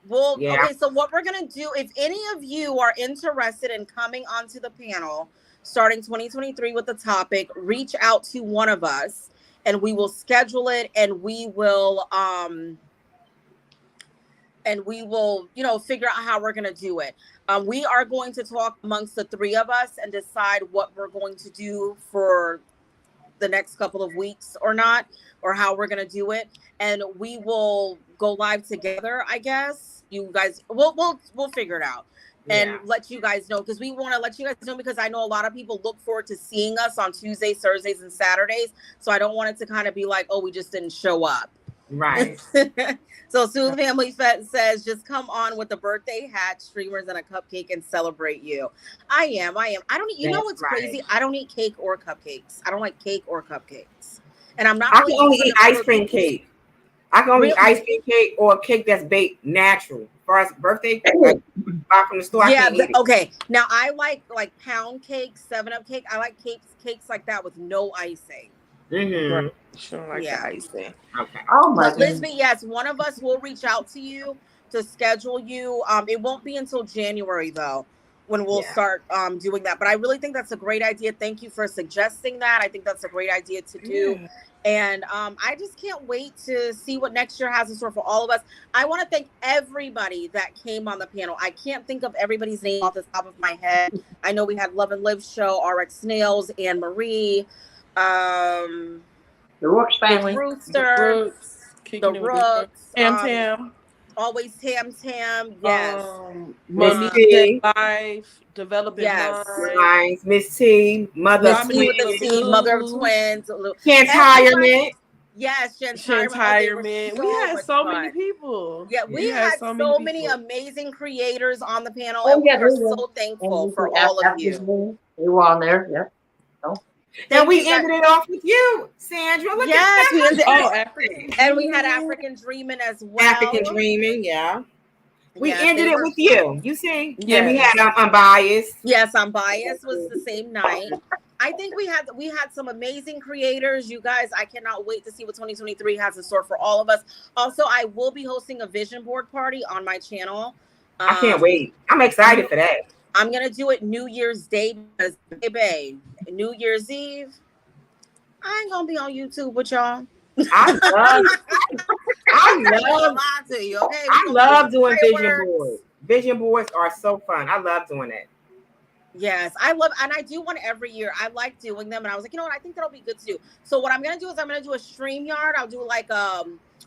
Speaker 1: Well, okay, so what we're gonna do, if any of you are interested in coming onto the panel starting 2023 with the topic, reach out to one of us and we will schedule it, and we will you know, figure out how we're going to do it. We are going to talk amongst the three of us and decide what we're going to do for the next couple of weeks or not, or how we're gonna do it, and we will go live together. I guess you guys, we'll figure it out and
Speaker 3: Yeah.
Speaker 1: let you guys know, because we want to let you guys know, because I know a lot of people look forward to seeing us on Tuesdays, Thursdays, and Saturdays. So I don't want it to kind of be like, oh, we just didn't show up.
Speaker 3: Right.
Speaker 1: So Smooth Family says, just come on with a birthday hat, streamers, and a cupcake and celebrate you. I am. I don't eat, you know
Speaker 3: That's
Speaker 1: what's
Speaker 3: right.
Speaker 1: crazy? I don't eat cake or cupcakes. I don't like cake or cupcakes. And I'm not
Speaker 3: I
Speaker 1: really
Speaker 3: can only
Speaker 1: into
Speaker 3: eat
Speaker 1: the
Speaker 3: ice cream
Speaker 1: cookies.
Speaker 3: cake. I can only eat
Speaker 1: Really?
Speaker 3: ice cream cake or a cake that's baked natural. As far as birthday cake, like buy from the store, I
Speaker 1: Yeah,
Speaker 3: can't eat it.
Speaker 1: okay. Now I like pound cake, 7-Up cake. I like cakes like that with no icing.
Speaker 3: Mm-hmm.
Speaker 2: She don't like
Speaker 1: Yeah.
Speaker 2: the icing.
Speaker 3: Okay.
Speaker 5: Oh my
Speaker 1: But
Speaker 5: goodness.
Speaker 1: Lisby, yes, one of us will reach out to you to schedule you. It won't be until January though, when we'll
Speaker 3: Yeah.
Speaker 1: start doing that. But I really think that's a great idea. Thank you for suggesting that. I think that's a great idea to do.
Speaker 2: Yeah.
Speaker 1: And I just can't wait to see what next year has in store for all of us. I want to thank everybody that came on the panel. I can't think of everybody's name off the top of my head. I know we had Love and Live Show, RX Snails, Anne Marie,
Speaker 5: The Rooks family.
Speaker 1: the
Speaker 2: The
Speaker 1: Rooster,
Speaker 2: Brooks.
Speaker 1: the Rooks,
Speaker 2: Tam.
Speaker 1: always Tam, yes.
Speaker 2: Monique
Speaker 3: T.
Speaker 2: Life, Developing
Speaker 1: Yes.
Speaker 2: Mind.
Speaker 3: Lines, Miss T, Mother
Speaker 1: Miss T with the
Speaker 2: Dominique
Speaker 1: T,
Speaker 2: Lou.
Speaker 1: mother of twins.
Speaker 3: Retirement.
Speaker 1: Yes,
Speaker 2: Shantirement. We had so many people.
Speaker 1: Yeah, we had so many
Speaker 2: people.
Speaker 1: amazing creators on the panel,
Speaker 5: Oh,
Speaker 1: and we
Speaker 5: yeah,
Speaker 1: are
Speaker 5: they were.
Speaker 1: so thankful for all of you.
Speaker 5: They were on there. Yeah.
Speaker 3: And we
Speaker 1: you guys-
Speaker 3: ended it off with you, Sandra. Look
Speaker 1: Yes,
Speaker 3: at
Speaker 1: we
Speaker 3: that.
Speaker 1: ended,
Speaker 2: African.
Speaker 1: and we had African Dreaming as well.
Speaker 3: African Dreaming, yeah. We
Speaker 1: Yes,
Speaker 3: ended
Speaker 1: they
Speaker 3: it
Speaker 1: were-
Speaker 3: with you. You see?
Speaker 2: Yes.
Speaker 3: And we had Unbiased.
Speaker 1: Yes, Unbiased was the same night. I think we had some amazing creators. You guys, I cannot wait to see what 2023 has in store for all of us. Also, I will be hosting a vision board party on my channel.
Speaker 3: I can't wait. I'm excited for that.
Speaker 1: I'm gonna do it New Year's Day because, baby, New Year's Eve, I ain't gonna be on YouTube with y'all.
Speaker 3: I love doing vision boards. Vision boards are so fun. I love doing that.
Speaker 1: Yes, I love, and I do one every year. I like doing them, and I was like, you know what? I think that'll be good to do. So what I'm gonna do is I'm gonna do a StreamYard. I'll do like a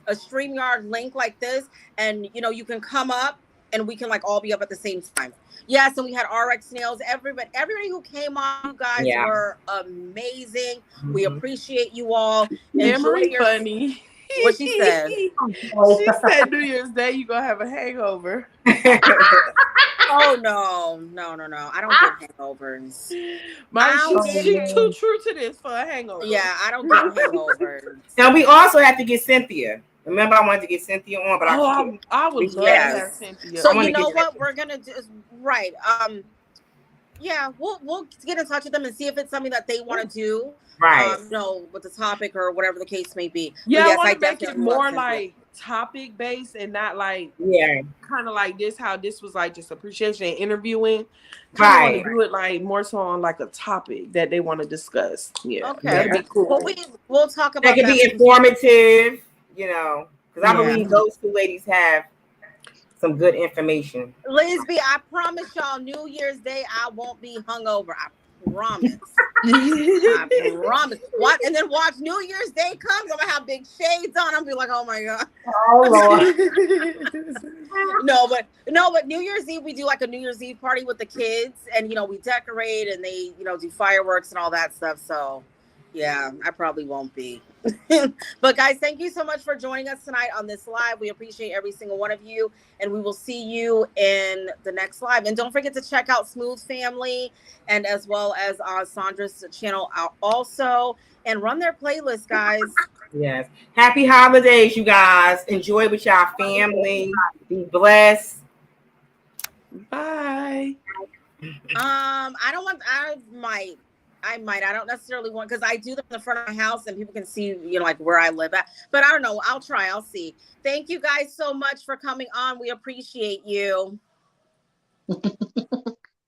Speaker 1: StreamYard link like this, and you can come up, and we can like all be up at the same time. Yes, and we had RX Snails. Everybody who came on, you guys were amazing. We appreciate you all.
Speaker 2: Memory funny.
Speaker 1: What she said.
Speaker 2: She said New Year's Day you gonna have a hangover.
Speaker 1: Oh no! I don't get hangovers.
Speaker 2: She's too true to this for a hangover.
Speaker 1: Yeah, I don't get hangovers.
Speaker 3: Now we also have to get Cynthia. Remember, I wanted to get Cynthia on, but
Speaker 2: I would love to have Cynthia.
Speaker 1: So you know what we're gonna do is right. Yeah, we'll get in touch with them and see if it's something that they want to do.
Speaker 3: Right.
Speaker 1: With the topic or whatever the case may be.
Speaker 2: Yeah,
Speaker 1: yes,
Speaker 2: I want to make it more like topic based and not like kind of like this. How this was like just appreciation and interviewing. Right. Want to do it like more so on like a topic that they want to discuss. Yeah.
Speaker 1: Okay.
Speaker 2: That'd be cool.
Speaker 1: Well, we'll talk about
Speaker 3: that. Could be informative. Because I believe those two ladies have some good information.
Speaker 1: Lisby, I promise y'all, New Year's Day I won't be hungover. I promise. I promise. And then watch New Year's Day comes. I'm gonna have big shades on. I'm gonna be like, oh my god.
Speaker 5: Oh Lord.
Speaker 1: No, but New Year's Eve we do like a New Year's Eve party with the kids, and we decorate and they do fireworks and all that stuff. So yeah, I probably won't be. But guys, thank you so much for joining us tonight on this live. We appreciate every single one of you, and we will see you in the next live. And don't forget to check out Smooth Family and as well as Sandra's channel out also, and run their playlist, guys.
Speaker 3: Yes. Happy holidays, you guys. Enjoy with y'all family. Be blessed.
Speaker 2: Bye.
Speaker 1: I don't necessarily want, because I do them in the front of my house and people can see, like where I live at. But I don't know. I'll try. I'll see. Thank you guys so much for coming on. We appreciate you.